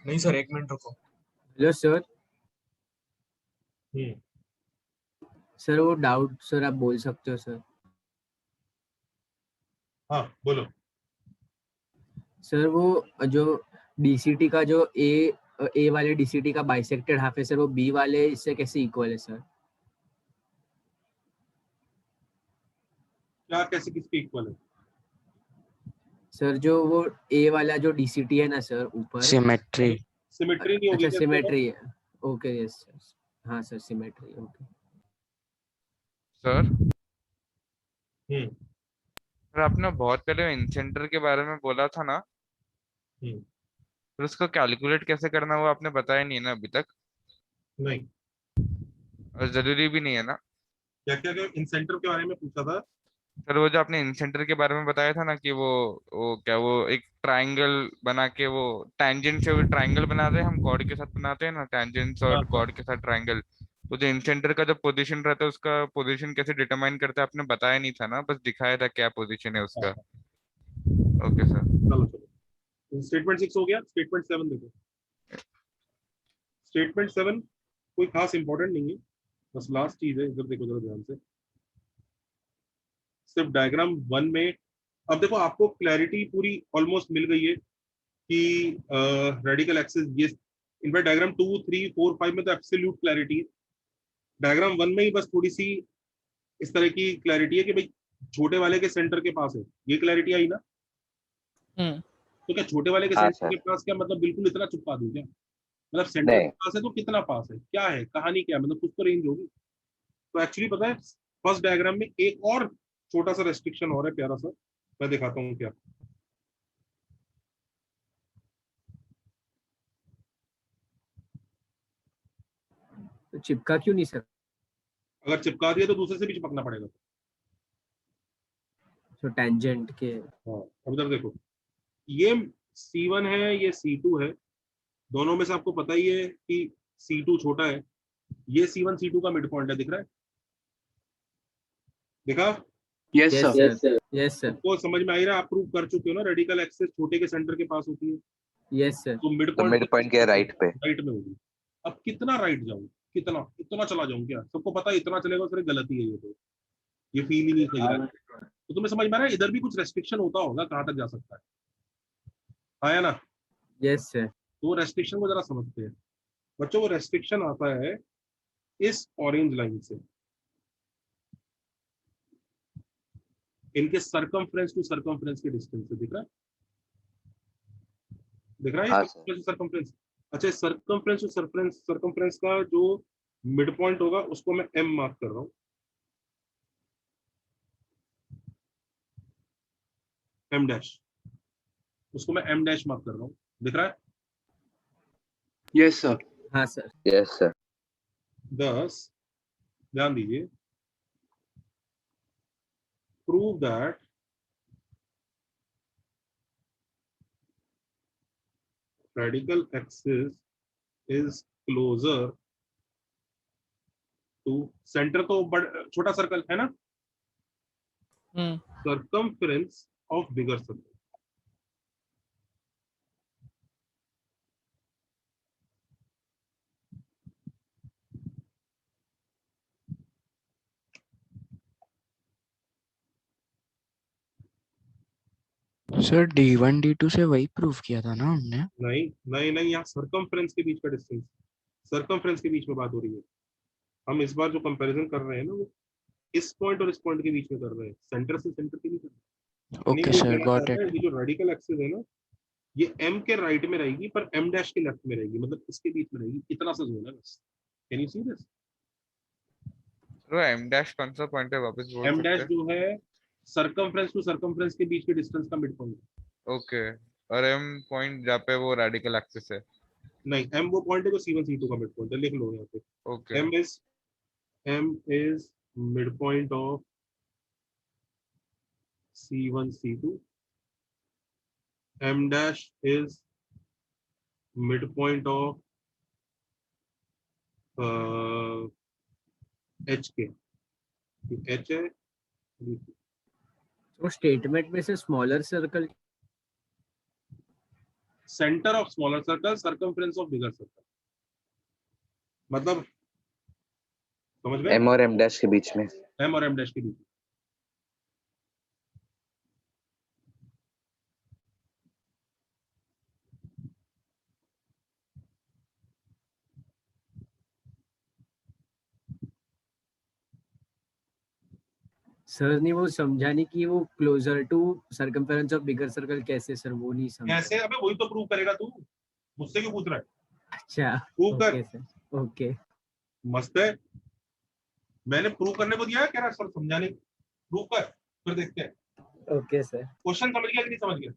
Speaker 13: नहीं सर, एक मिनट रुको।
Speaker 2: Hello sir. सर वो डाउट सर आप बोल सकते हो सर।
Speaker 1: हाँ बोलो।
Speaker 2: सर वो जो DCT का जो ए वाले DCT का बाइसेक्टेड हाफ है सर, वो बी वाले इससे कैसे इक्वल है सर?
Speaker 1: क्या कैसे किसके इक्वल है?
Speaker 2: सर जो वो ए वाला जो DCT है ना सर ऊपर,
Speaker 18: सिमेट्री।
Speaker 1: सिमेट्री नहीं होगी
Speaker 2: अच्छा
Speaker 1: क्या?
Speaker 2: सिमेट्री है। ओके यस सर, हाँ sir symmetry. Okay
Speaker 5: sir. Sir आपने बहुत पहले इन सेंटर के बारे में बोला था ना, फिर उसको कैलकुलेट कैसे करना वो आपने बताया नहीं है ना अभी तक।
Speaker 1: नहीं।
Speaker 5: और जरूरी भी नहीं है ना।
Speaker 1: क्या क्या क्या इन सेंटर के बारे में पूछा था?
Speaker 5: सर वो जो आपने इन सेंटर के बारे में बताया था ना कि वो क्या, वो एक ट्रायंगल बना के वो टैंजेंट से वो ट्रायंगल बनाते हैं, हम कॉर्ड के साथ बनाते हैं ना टैंजेंट्स और कॉर्ड के साथ ट्रायंगल। तो जो इन सेंटर का जो पोजीशन रहता है उसका पोजीशन कैसे डिटरमाइन करते हैं आपने बताया नहीं था ना, बस दिखाया था क्या पोजीशन है उसका। Okay sir.
Speaker 1: चलो चलो, स्टेटमेंट 6 हो गया। स्टेटमेंट 7 देखो। स्टेटमेंट 7 कोई खास इंपॉर्टेंट नहीं है, बस लास्ट चीज है, इधर देखो जरा ध्यान से। सिर्फ डायग्राम 1 में अब देखो आपको क्लैरिटी पूरी ऑलमोस्ट मिल गई है कि रेडिकल एक्सिस ये, इनफैक्ट डायग्राम 2, 3, 4, 5 में तो एब्सोल्यूट क्लैरिटी है। डायग्राम 1 में ही बस थोड़ी सी इस तरह की क्लैरिटी है कि भाई छोटे वाले के सेंटर के पास है, ये क्लैरिटी आई ना। तो क्या छोटे वाले के
Speaker 19: हाँ
Speaker 1: सेंटर के
Speaker 19: सर।
Speaker 1: पास क्या मतलब बिल्कुल इतना चुपका दूं क्या? मतलब सेंटर
Speaker 19: नहीं
Speaker 1: के पास है तो कितना पास है, क्या है कहानी, क्या है, मतलब कुछ तो रेंज होगी। तो एक्चुअली पता है फर्स्ट डायग्राम में एक और छोटा सा रेस्ट्रिक्शन और है, प्यारा सा, मैं दिखाता हूँ क्या।
Speaker 2: तो चिपका क्यों नहीं सर?
Speaker 1: अगर चिपका दिया तो दूसरे से भी चिपकना पड़ेगा।
Speaker 2: तो टेंजेंट के।
Speaker 1: हाँ अब इधर देखो, ये C1 है, ये C2 है, दोनों में से आपको पता ही है कि C2 छोटा है। ये C1 C2 का मिड पॉइंट है, दिख रहा है? देखा?
Speaker 15: Yes sir.
Speaker 2: Yes sir.
Speaker 1: आपको समझ में आ ही रहा है, आप प्रूव कर चुके हो ना, रेडिकल एक्सिस छोटे के सेंटर के पास होती है।
Speaker 2: Yes sir.
Speaker 1: तो मिड
Speaker 19: तो
Speaker 1: पॉइंट
Speaker 19: मिड पॉइंट के राइट पे।
Speaker 1: राइट में होगी। अब कितना राइट जाऊं, कितना इतना चला जाऊं क्या? सबको पता है इतना चलेगा, फिर गलती है ये, तो ये फील ही नहीं सही रहा है। तो तुम्हें समझ में आ रहा है इधर भी कुछ रेस्ट्रिक्शन होता होगा, कहाँ तक जा सकता है, आया ना?
Speaker 2: Yes sir.
Speaker 1: तो रेस्ट्रिक्शन को जरा समझते हैं बच्चों। वो रेस्ट्रिक्शन आता है इस ऑरेंज लाइन से, इनके सर्कमफ्रेंस टू सर्कमफ्रेंस के डिस्टेंस से। दिख रहा है? दिख रहा है
Speaker 19: हाँ
Speaker 1: ये सर्कमफ्रेंस? अच्छा, सर्कमफ्रेंस टू सर्कमफ्रेंस का जो मिड पॉइंट होगा उसको मैं M मार्क कर रहा हूँ, M डैश, उसको मैं M डैश मार्क कर रहा हूँ। दिख रहा है?
Speaker 15: Yes sir.
Speaker 2: हाँ सर।
Speaker 14: Yes sir.
Speaker 1: 10 ध्यान दीजिए, prove that radical axis is closer to center, तो छोटा सर्कल है ना, circumference of bigger circle।
Speaker 18: Sir D1 D2 से वही प्रूफ किया था ना हमने।
Speaker 1: नहीं नहीं नहीं, यहाँ सर्कमफ्रेंस के बीच का डिस्टेंस, सर्कमफ्रेंस के बीच में बात हो रही है। हम इस बार जो कंपैरिजन कर रहे हैं ना, वो इस पॉइंट और इस पॉइंट के बीच में कर रहे हैं, सेंटर से सेंटर के नहीं कर रहे। यानी
Speaker 18: ओके
Speaker 1: वो
Speaker 18: सर,
Speaker 1: कहना
Speaker 18: गॉट
Speaker 1: चाहता है
Speaker 18: इट।
Speaker 1: ये जो रेडिकल एक्सिस है ना, ये M के राइट में रहेगी पर M डैश के लेफ्ट में रहेगी, मतलब इसके बीच में रहेगी, इतना सा जोन है बस। Can you see this?
Speaker 5: तो एम डैश कौन सा पॉइंट है, वापस बोल
Speaker 1: M
Speaker 5: सकते
Speaker 1: डैश
Speaker 5: हैं?
Speaker 1: जो है सर्कमफ्रेंस टू सर्कमफ्रेंस के बीच के डिस्टेंस का मिड पॉइंट।
Speaker 5: ओके, और एम पॉइंट जहाँ पे वो रेडिकल एक्सिस है।
Speaker 1: नहीं, M वो पॉइंट है जो C1 C2 का मिड पॉइंट है, लिख लो यहाँ पे।
Speaker 5: Okay
Speaker 1: M is midpoint of C1 C2, M dash is midpoint of H के, H है,
Speaker 2: तो स्टेटमेंट में से smaller circle,
Speaker 1: centre of smaller circle, circumference of bigger circle, मतलब समझ में?
Speaker 19: M और M डैश के बीच में।
Speaker 1: M और M डैश के बीच।
Speaker 2: सर ने वो समझा नहीं कि वो closer to circumference of bigger circle कैसे, सर वो नहीं समझा।
Speaker 1: कैसे? अबे वही तो प्रूव करेगा तू, मुझसे क्यों पूछ रहा है?
Speaker 2: अच्छा
Speaker 1: प्रूव कर।
Speaker 2: Okay sir. ओके
Speaker 1: मस्त है, मैंने प्रूव करने को दिया है, कह रहा सर समझाने। प्रूव कर, फिर देखते हैं।
Speaker 2: Okay sir.
Speaker 1: क्वेश्चन समझ गया कि नहीं समझ गया?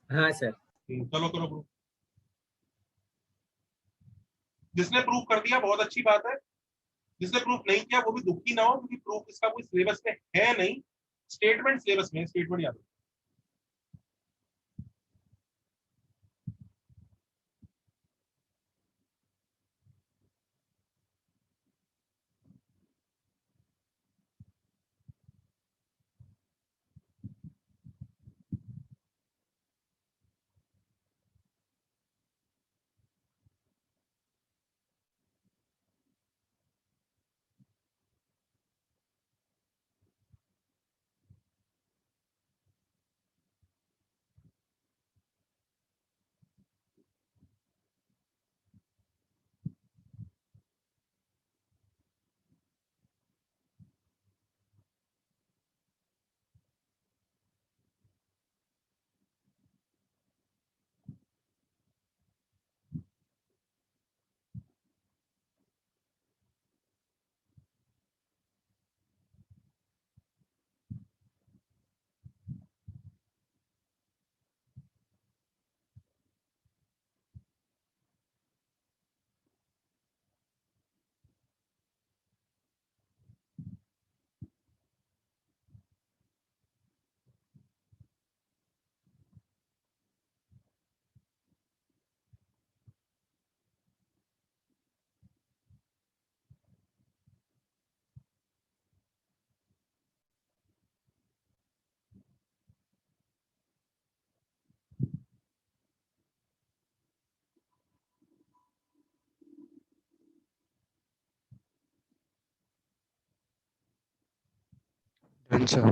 Speaker 2: हाँ सर।
Speaker 1: चलो करो प्रूव। जिसने प्रूव कर दिया बहुत अच्छी बात है, जिसने प्रूफ नहीं किया वो भी दुखी ना हो, क्योंकि प्रूफ इसका कोई सिलेबस में है नहीं, स्टेटमेंट सिलेबस में, स्टेटमेंट याद रखो।
Speaker 18: Done sir.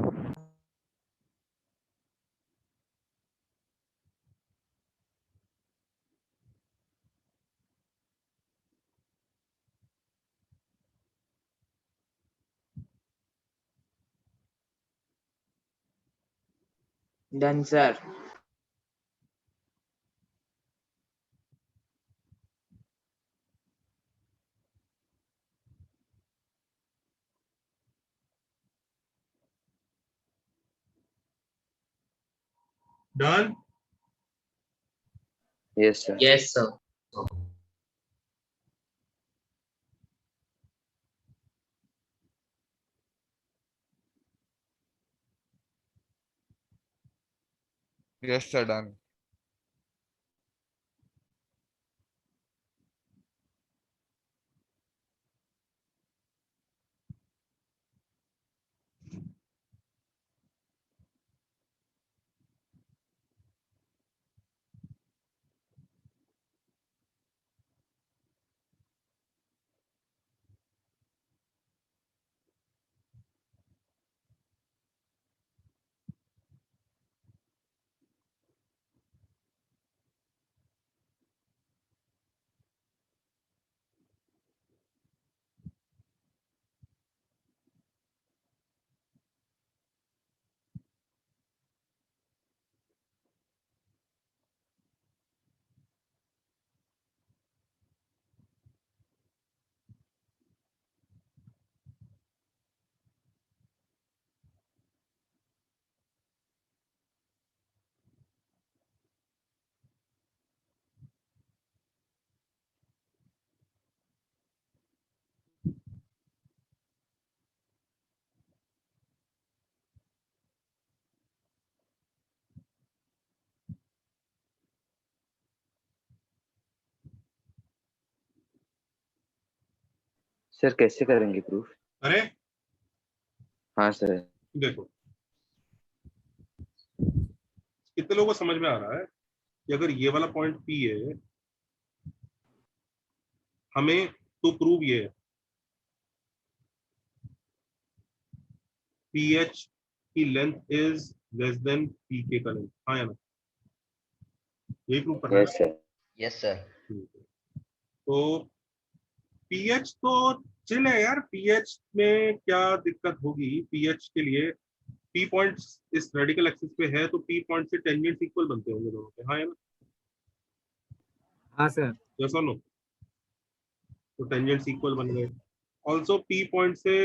Speaker 20: Done sir.
Speaker 1: Done.
Speaker 14: Yes sir.
Speaker 20: Yes sir.
Speaker 5: Yes sir done.
Speaker 14: Sir कैसे करेंगे प्रूफ?
Speaker 1: अरे
Speaker 14: हाँ सर।
Speaker 1: देखो, कितने लोगों को समझ में आ रहा है कि अगर ये वाला पॉइंट पी है, हमें तो प्रूव ये है पी एच की length is less then P के का लेंथ। हाँ या ना? यही प्रूव करना है।
Speaker 14: Yes sir.
Speaker 7: Yes sir.
Speaker 1: तो पीएच तो चिल है यार, पीएच में क्या दिक्कत होगी? पीएच के लिए पी पॉइंट इस रेडिकल एक्सिस पे है तो पी पॉइंट से टेंजेंट इक्वल बनते होंगे दोनों के। हाँ या ना?
Speaker 2: हाँ सर।
Speaker 1: यस और नो? तो टेंजेंट्स इक्वल बन गए। ऑल्सो पी पॉइंट से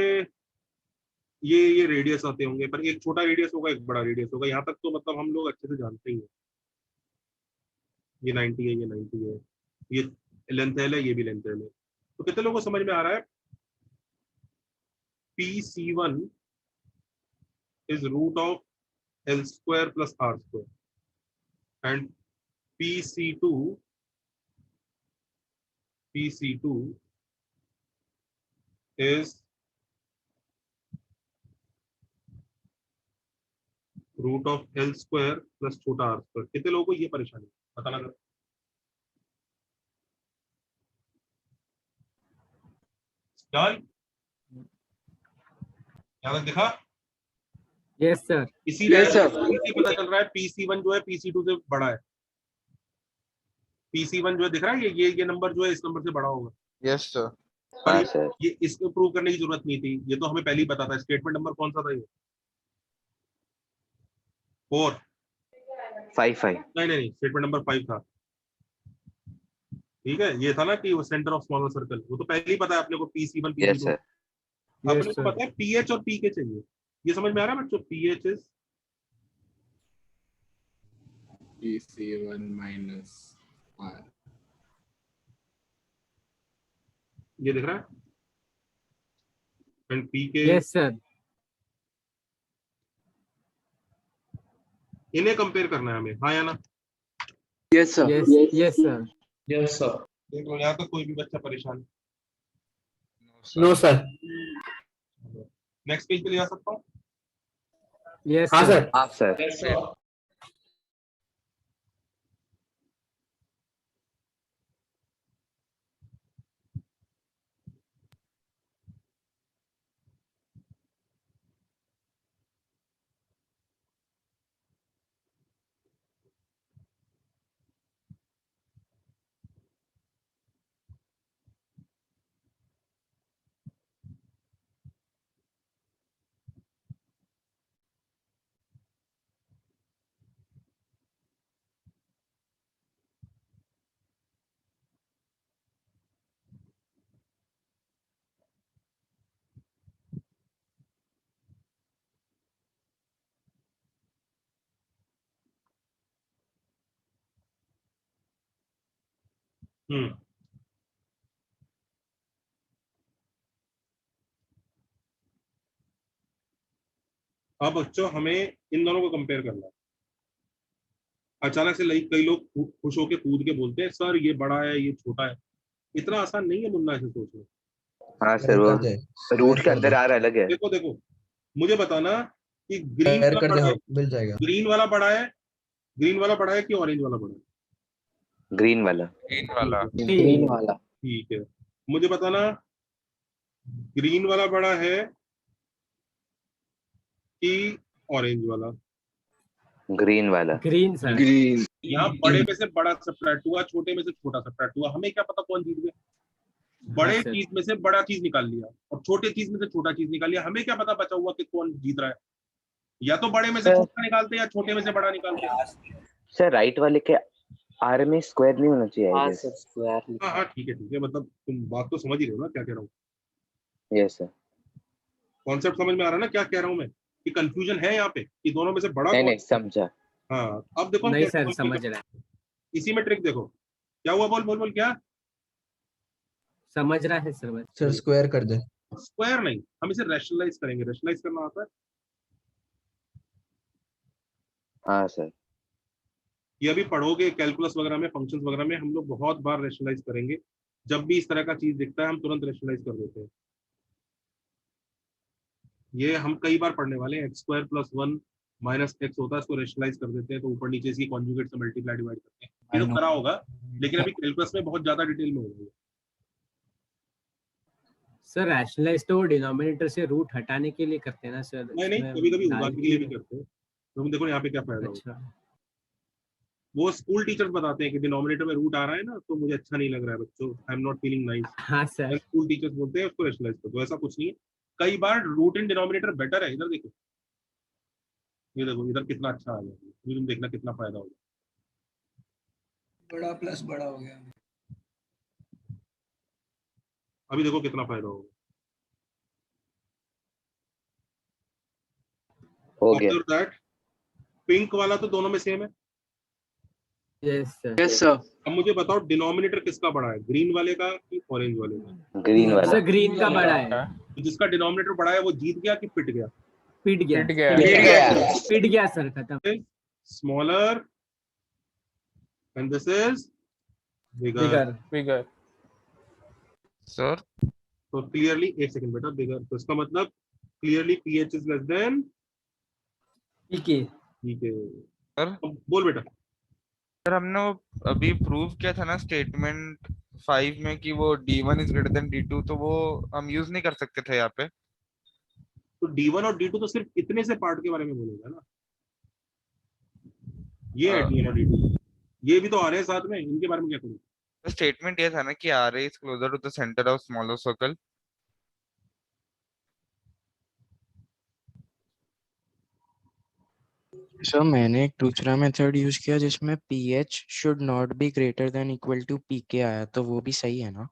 Speaker 1: ये रेडियस आते होंगे, पर एक छोटा रेडियस होगा एक बड़ा रेडियस होगा। यहाँ तक तो मतलब हम लोग अच्छे से जानते ही हैं। ये 90 है, ये 90 है, ये लेंथ एल है, ये भी लेंथ एल है। तो कितने लोगों को समझ में आ रहा है? P C one is root of L square plus R square and P C two is root of L square plus छोटा आर स्क्वायर। कितने लोगों को ये परेशानी पता लगा? डन? यहाँ तक दिखा?
Speaker 2: Yes sir.
Speaker 1: इसी
Speaker 15: Yes, sir.
Speaker 1: से पता चल रहा है पीसी वन जो है पीसी टू से बड़ा है। पीसी वन जो है दिख रहा है, ये नंबर जो है इस नंबर से बड़ा होगा।
Speaker 5: Yes sir.
Speaker 1: पर
Speaker 14: हाँ सर।
Speaker 1: ये इसको प्रूव करने की जरूरत नहीं थी, ये तो हमें पहले ही पता था। स्टेटमेंट नंबर कौन सा था? ये 4।
Speaker 14: 5
Speaker 1: नहीं, स्टेटमेंट नंबर 5 था। ठीक है, ये था ना कि वो सेंटर ऑफ स्मॉलर सर्कल, वो तो पहले ही पता है अपने को। PC one PC
Speaker 14: yes
Speaker 1: two,
Speaker 14: sir.
Speaker 1: अपने को पता है पीएच और पी के चाहिए। ये समझ में आ रहा है बच्चों? PH is
Speaker 8: PC1 minus R.
Speaker 1: ये दिख रहा है, एंड पी के।
Speaker 2: Yes sir.
Speaker 1: इन्हें कंपेयर करना है हमें। हाँ या ना?
Speaker 15: Yes, sir.
Speaker 2: Yes sir.
Speaker 4: Yes sir.
Speaker 1: देख लो, यहाँ तक कोई भी बच्चा परेशान?
Speaker 20: No sir.
Speaker 1: नेक्स्ट पेज पे ले जा सकता हूँ?
Speaker 2: यस
Speaker 20: हाँ
Speaker 2: सर।
Speaker 20: सर।
Speaker 14: हाँ सर।
Speaker 4: Yes sir.
Speaker 1: हम्म अब बच्चों हमें इन दोनों को कंपेयर करना है। अचानक से कई लोग खुश होके कूद के बोलते हैं सर ये बड़ा है ये छोटा है। इतना आसान नहीं है मुन्ना ऐसे सोचना।
Speaker 19: हाँ सर, वो रूट के अंदर आ रहा अलग है।
Speaker 1: देखो देखो मुझे बताना कि ग्रीन
Speaker 9: ऐड
Speaker 1: वाला
Speaker 9: कर दे,
Speaker 1: बड़ा है,
Speaker 9: हाँ, मिल जाएगा।
Speaker 1: ग्रीन वाला बड़ा है, ग्रीन वाला बड़ा है कि ऑरेंज वाला बड़ा है?
Speaker 19: ग्रीन वाला।
Speaker 5: ग्रीन वाला।
Speaker 15: ग्रीन वाला।
Speaker 1: ठीक है, मुझे बताना ग्रीन वाला बड़ा है कि ऑरेंज वाला?
Speaker 19: ग्रीन वाला।
Speaker 2: Green sir.
Speaker 15: ग्रीन।
Speaker 1: यहाँ बड़े में से बड़ा सब्ट्रैक्ट हुआ, छोटे में से छोटा सब्ट्रैक्ट हुआ, हमें क्या पता कौन जीत गया? बड़े
Speaker 2: सर।
Speaker 1: चीज में से बड़ा चीज निकाल लिया और छोटे चीज में से छोटा चीज निकाल लिया, हमें क्या पता बचा हुआ कि कौन जीत रहा है? या तो बड़े में से
Speaker 19: सर-
Speaker 1: छोटा निकालते या छोटे में से बड़ा निकालते।
Speaker 19: सर राइट वाले के आर में स्क्वायर नहीं होना चाहिए।
Speaker 15: हाँ सर, स्क्वायर।
Speaker 1: हाँ हाँ ठीक है, मतलब तुम बात तो समझ ही रहे हो ना क्या कह रहा हूँ?
Speaker 19: Yes sir.
Speaker 1: कॉन्सेप्ट समझ में आ रहा है ना क्या कह रहा हूँ मैं? कि कंफ्यूजन है यहाँ पे कि दोनों में से बड़ा
Speaker 19: नहीं
Speaker 1: कौन?
Speaker 19: नहीं समझा।
Speaker 1: हाँ अब देखो हम
Speaker 2: नहीं
Speaker 1: कैसे
Speaker 2: सर,
Speaker 1: compare
Speaker 2: समझ
Speaker 1: करते
Speaker 2: रहा है,
Speaker 1: हैं। इसी में ट्रिक देखो क्या हुआ, बोल बोल बोल क्या?
Speaker 2: समझ रहा है सर बस।
Speaker 9: सर स्क्वायर कर दे।
Speaker 1: स्क्वायर नहीं, हम इसे रैशनलाइज करेंगे। रैशनलाइज करना आता है?
Speaker 19: हाँ सर।
Speaker 1: ये अभी पढ़ोगे कैलकुलस वगैरह में, फंक्शंस वगैरह में हम लोग बहुत बार रैशनलाइज करेंगे। जब भी इस तरह का चीज दिखता है हम तुरंत रैशनलाइज कर देते हैं। ये हम कई बार पढ़ने वाले हैं। X square plus 1 minus x होता है, इसको रैशनलाइज कर देते हैं तो ऊपर नीचे इसकी कॉन्जुगेट से मल्टीप्लाई डिवाइड करते हैं। ये तो करा होगा लेकिन अभी कैलकुलस में बहुत ज्यादा डिटेल में होगा।
Speaker 2: सर रैशनलाइज तो डिनोमिनेटर से रूट हटाने के लिए करते हैं ना सर?
Speaker 1: नहीं नहीं,
Speaker 2: इसमें
Speaker 1: कभी कभी
Speaker 2: डाल
Speaker 1: उगाने के लिए भी करते हैं। तुम देखो यहाँ पे क्या फायदा होगा।
Speaker 2: अच्छा।
Speaker 1: वो स्कूल टीचर्स बताते हैं कि डिनोमिनेटर में रूट आ रहा है ना तो मुझे अच्छा नहीं लग रहा है बच्चों, I am not feeling nice.
Speaker 2: हाँ सर।
Speaker 1: स्कूल टीचर्स बोलते हैं उसको रैशनलाइज कर दो। ऐसा कुछ नहीं है, कई बार रूट इन डिनोमिनेटर बेटर है। इधर देखो, ये देखो इधर कितना अच्छा आ गया, तुम देखना कितना फायदा होगा।
Speaker 8: बड़ा प्लस बड़ा हो गया।
Speaker 1: अभी देखो कितना फायदा होगा।
Speaker 19: हो गया।
Speaker 1: Observe that पिंक वाला तो दोनों में सेम है।
Speaker 2: Yes sir.
Speaker 15: Yes sir.
Speaker 1: अब मुझे बताओ डिनोमिनेटर किसका बड़ा है, ग्रीन वाले का कि ऑरेंज वाले का?
Speaker 19: ग्रीन वाला।
Speaker 2: सर ग्रीन का बड़ा है।
Speaker 1: तो जिसका डिनोमिनेटर बड़ा है वो जीत गया कि पिट गया?
Speaker 2: पिट गया।
Speaker 6: पिट गया।
Speaker 2: पिट गया सर, खत्म।
Speaker 1: Smaller and this is bigger.
Speaker 6: Bigger.
Speaker 5: Sir
Speaker 1: तो क्लियरली, एक सेकंड बेटा, बिगर तो इसका मतलब clearly pH is less than
Speaker 2: pK.
Speaker 1: ठीक है
Speaker 5: सर
Speaker 1: बोल बेटा।
Speaker 5: सर हमने वो अभी प्रूव किया था ना स्टेटमेंट 5 में कि वो D1 is greater than D2, तो वो हम यूज नहीं कर सकते थे यहाँ पे?
Speaker 1: तो D1 और D2 तो सिर्फ इतने से पार्ट के बारे में बोलेगा ना, ये है D1 और D2, ये भी तो आ रहे हैं साथ में, इनके बारे में क्या करूं?
Speaker 5: तो स्टेटमेंट ये था ना कि RA is closer to the centre of smaller circle.
Speaker 18: Sir मैंने एक दूसरा मेथड यूज किया जिसमें pH should not be greater than equal to pk आया, तो वो भी सही है ना?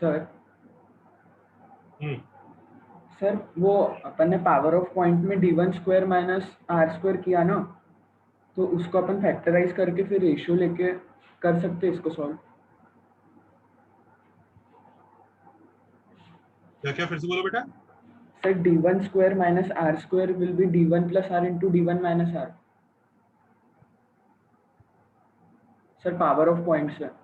Speaker 12: सर सर वो अपन ने पावर ऑफ पॉइंट में D1 square minus R square किया ना, तो उसको अपन फैक्टराइज करके फिर रेशियो लेके कर सकते हैं इसको सॉल्व।
Speaker 1: क्या क्या फिर से बोलो बेटा?
Speaker 12: Sir D1 square minus R square will be D1 plus R into D1 minus R। Sir power of point से।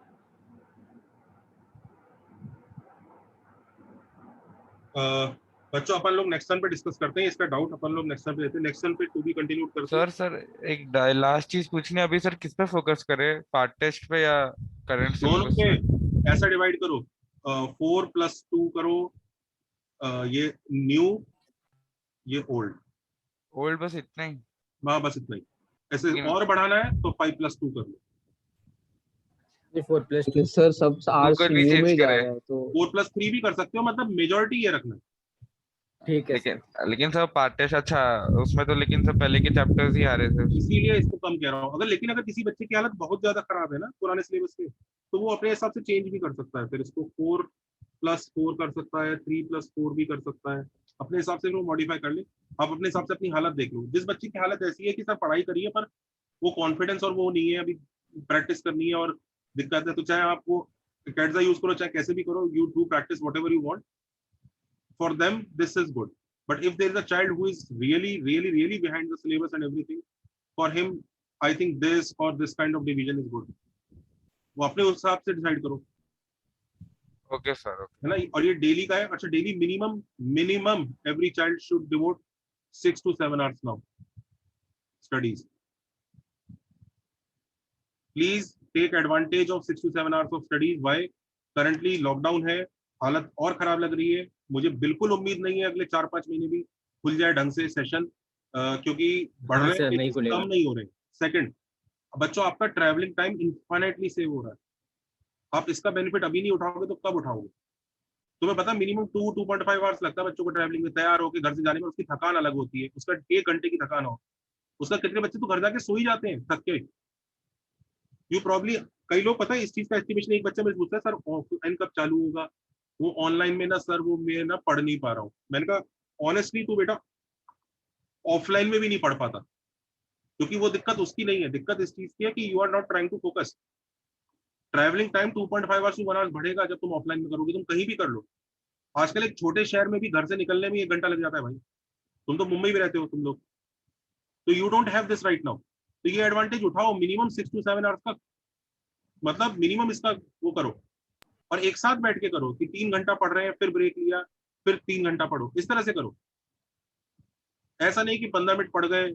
Speaker 1: बच्चों अपन लोग नेक्स्ट सन पे डिस्कस करते हैं, इसका डाउट अपन लोग नेक्स्ट सन पे लेते हैं। नेक्स्ट सन पे टू बी कंटिन्यू करते हैं।
Speaker 5: सर एक लास्ट चीज पूछनी है अभी सर, किस पे फोकस करें, पार्ट टेस्ट पे या करंट
Speaker 1: दोनों
Speaker 5: सिलेबस पे?
Speaker 1: पे ऐसा डिवाइड करो, 4+2 करो, ये न्यू ये ओल्ड,
Speaker 5: बस इतना ही?
Speaker 1: हाँ बस इतना ही। ऐसे और बढ़ाना है तो 5+2 कर लो।
Speaker 2: 4+2
Speaker 20: सर सब आर्ट्स
Speaker 5: Google भी
Speaker 20: न्यू
Speaker 5: change
Speaker 20: में जा
Speaker 5: करे।
Speaker 20: रहा है तो
Speaker 1: 4+3 भी कर सकते हो, मतलब मेजॉरिटी ये रखना है।
Speaker 2: ठीक है
Speaker 5: लेकिन सर पार्ट टेस्ट अच्छा उसमें तो, लेकिन सर पहले के चैप्टर्स ही आ रहे थे।
Speaker 1: इसीलिए इसको कम कह रहा हूँ। अगर किसी बच्चे की हालत बहुत ज्यादा खराब है ना पुराने सिलेबस में, तो वो अपने हिसाब से चेंज भी कर सकता है, फिर इसको 4+4 कर सकता है, 3+4 भी कर सकता है, अपने हिसाब से वो मॉडिफाई कर ले। आप अपने हिसाब से अपनी हालत देख लो। जिस बच्चे की हालत ऐसी है कि सर पढ़ाई करिए पर वो कॉन्फिडेंस और वो नहीं है, अभी प्रैक्टिस करनी है और दिक्कत है, तो चाहे आप वो कैटजा यूज करो, चाहे कैसे भी करो, you do practice what ever you want, for them this is good. But if there is a child who is really behind the syllabus and everything, for him, I think this or this kind of division is good. वो अपने हिसाब से decide करो।
Speaker 5: Okay sir,
Speaker 1: है ना। और ये daily का है। अच्छा, daily minimum every child should devote 6 to 7 hours now studies. Please take advantage of 6 to 7 hours of studies. Why? Currently lockdown है, हालत और खराब लग रही है। मुझे बिल्कुल उम्मीद नहीं है अगले 4-5 महीने भी खुल जाए ढंग से सेशन, क्योंकि बढ़ रहे हैं, कम नहीं हो रहे। सेकंड, बच्चों आपका ट्रैवलिंग टाइम इनफाइनाइटली सेव हो रहा है। आप इसका बेनिफिट अभी नहीं उठाओगे तो कब उठाओगे? तुम्हें पता मिनिमम 2-2.5 आवर्स लगता है बच्चों को ट्रैवलिंग में, तैयार होकर घर से जाने में। उसकी थकान अलग होती है, उसका 1 घंटे की थकान हो, उसका कितने बच्चे तो घर जाके सो ही जाते हैं थक के। यू प्रॉब्ली, कई लोग पता है इस चीज का एस्टिमेशन, एक बच्चा मुझे पूछता है सर ऑफलाइन कब चालू होगा, वो ऑनलाइन में ना सर वो मैं ना पढ़ नहीं पा रहा हूँ। मैंने कहा ऑनेस्टली तू बेटा ऑफलाइन में भी नहीं पढ़ पाता, क्योंकि वो दिक्कत उसकी नहीं है, दिक्कत इस चीज की है कि you are not trying to focus. Travelling time 2.5 hours to 1 hours बढ़ेगा जब तुम ऑफलाइन में करोगे। तुम कहीं भी कर लो, आजकल एक छोटे शहर में भी घर से निकलने में 1 घंटा लग जाता है भाई। तुम तो मुंबई में रहते हो तुम लोग, तो you don't have this right now. तो ये एडवांटेज उठाओ, मिनिमम 6 to 7 आवर्स का, मतलब मिनिमम इसका वो करो, और एक साथ बैठ के करो कि 3 घंटा पढ़ रहे हैं, फिर ब्रेक लिया, फिर 3 घंटा पढ़ो, इस तरह से करो। ऐसा नहीं कि 15 मिनट पढ़ गए,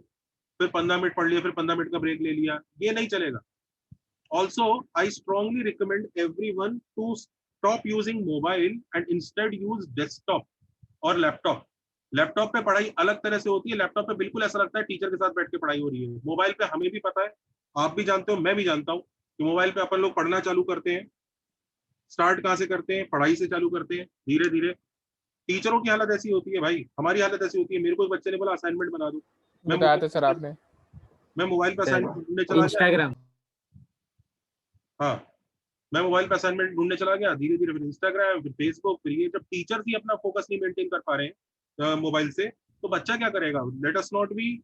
Speaker 1: फिर 15 मिनट पढ़ लिया, फिर 15 मिनट का ब्रेक ले लिया, ये नहीं चलेगा। Also I strongly recommend everyone to stop using mobile and instead use desktop और लैपटॉप। लैपटॉप पे पढ़ाई अलग तरह से होती है। लैपटॉप पे बिल्कुल ऐसा लगता है टीचर के साथ बैठ के पढ़ाई हो रही है। मोबाइल पे हमें भी पता है, आप भी जानते हो, मैं भी जानता हूँ कि मोबाइल पे अपन लोग पढ़ना चालू करते हैं। स्टार्ट कहाँ से करते हैं? पढ़ाई से चालू करते हैं, धीरे धीरे। टीचरों की हालत ऐसी होती है भाई, हमारी हालत ऐसी होती है। मेरे को एक बच्चे ने बोला असाइनमेंट बना दो,
Speaker 6: बताया था सर आपने।
Speaker 1: मैं मोबाइल पे असाइनमेंट ढूंढने चला
Speaker 2: इंस्टाग्राम,
Speaker 1: हाँ मैं मोबाइल पे असाइनमेंट ढूंढने चला गया, धीरे धीरे फिर इंस्टाग्राम, फिर फेसबुक, फिर ये। जब टीचर्स ही अपना फोकस नहीं मेंटेन कर पा रहे हैं मोबाइल से, तो बच्चा क्या करेगा? Let us not be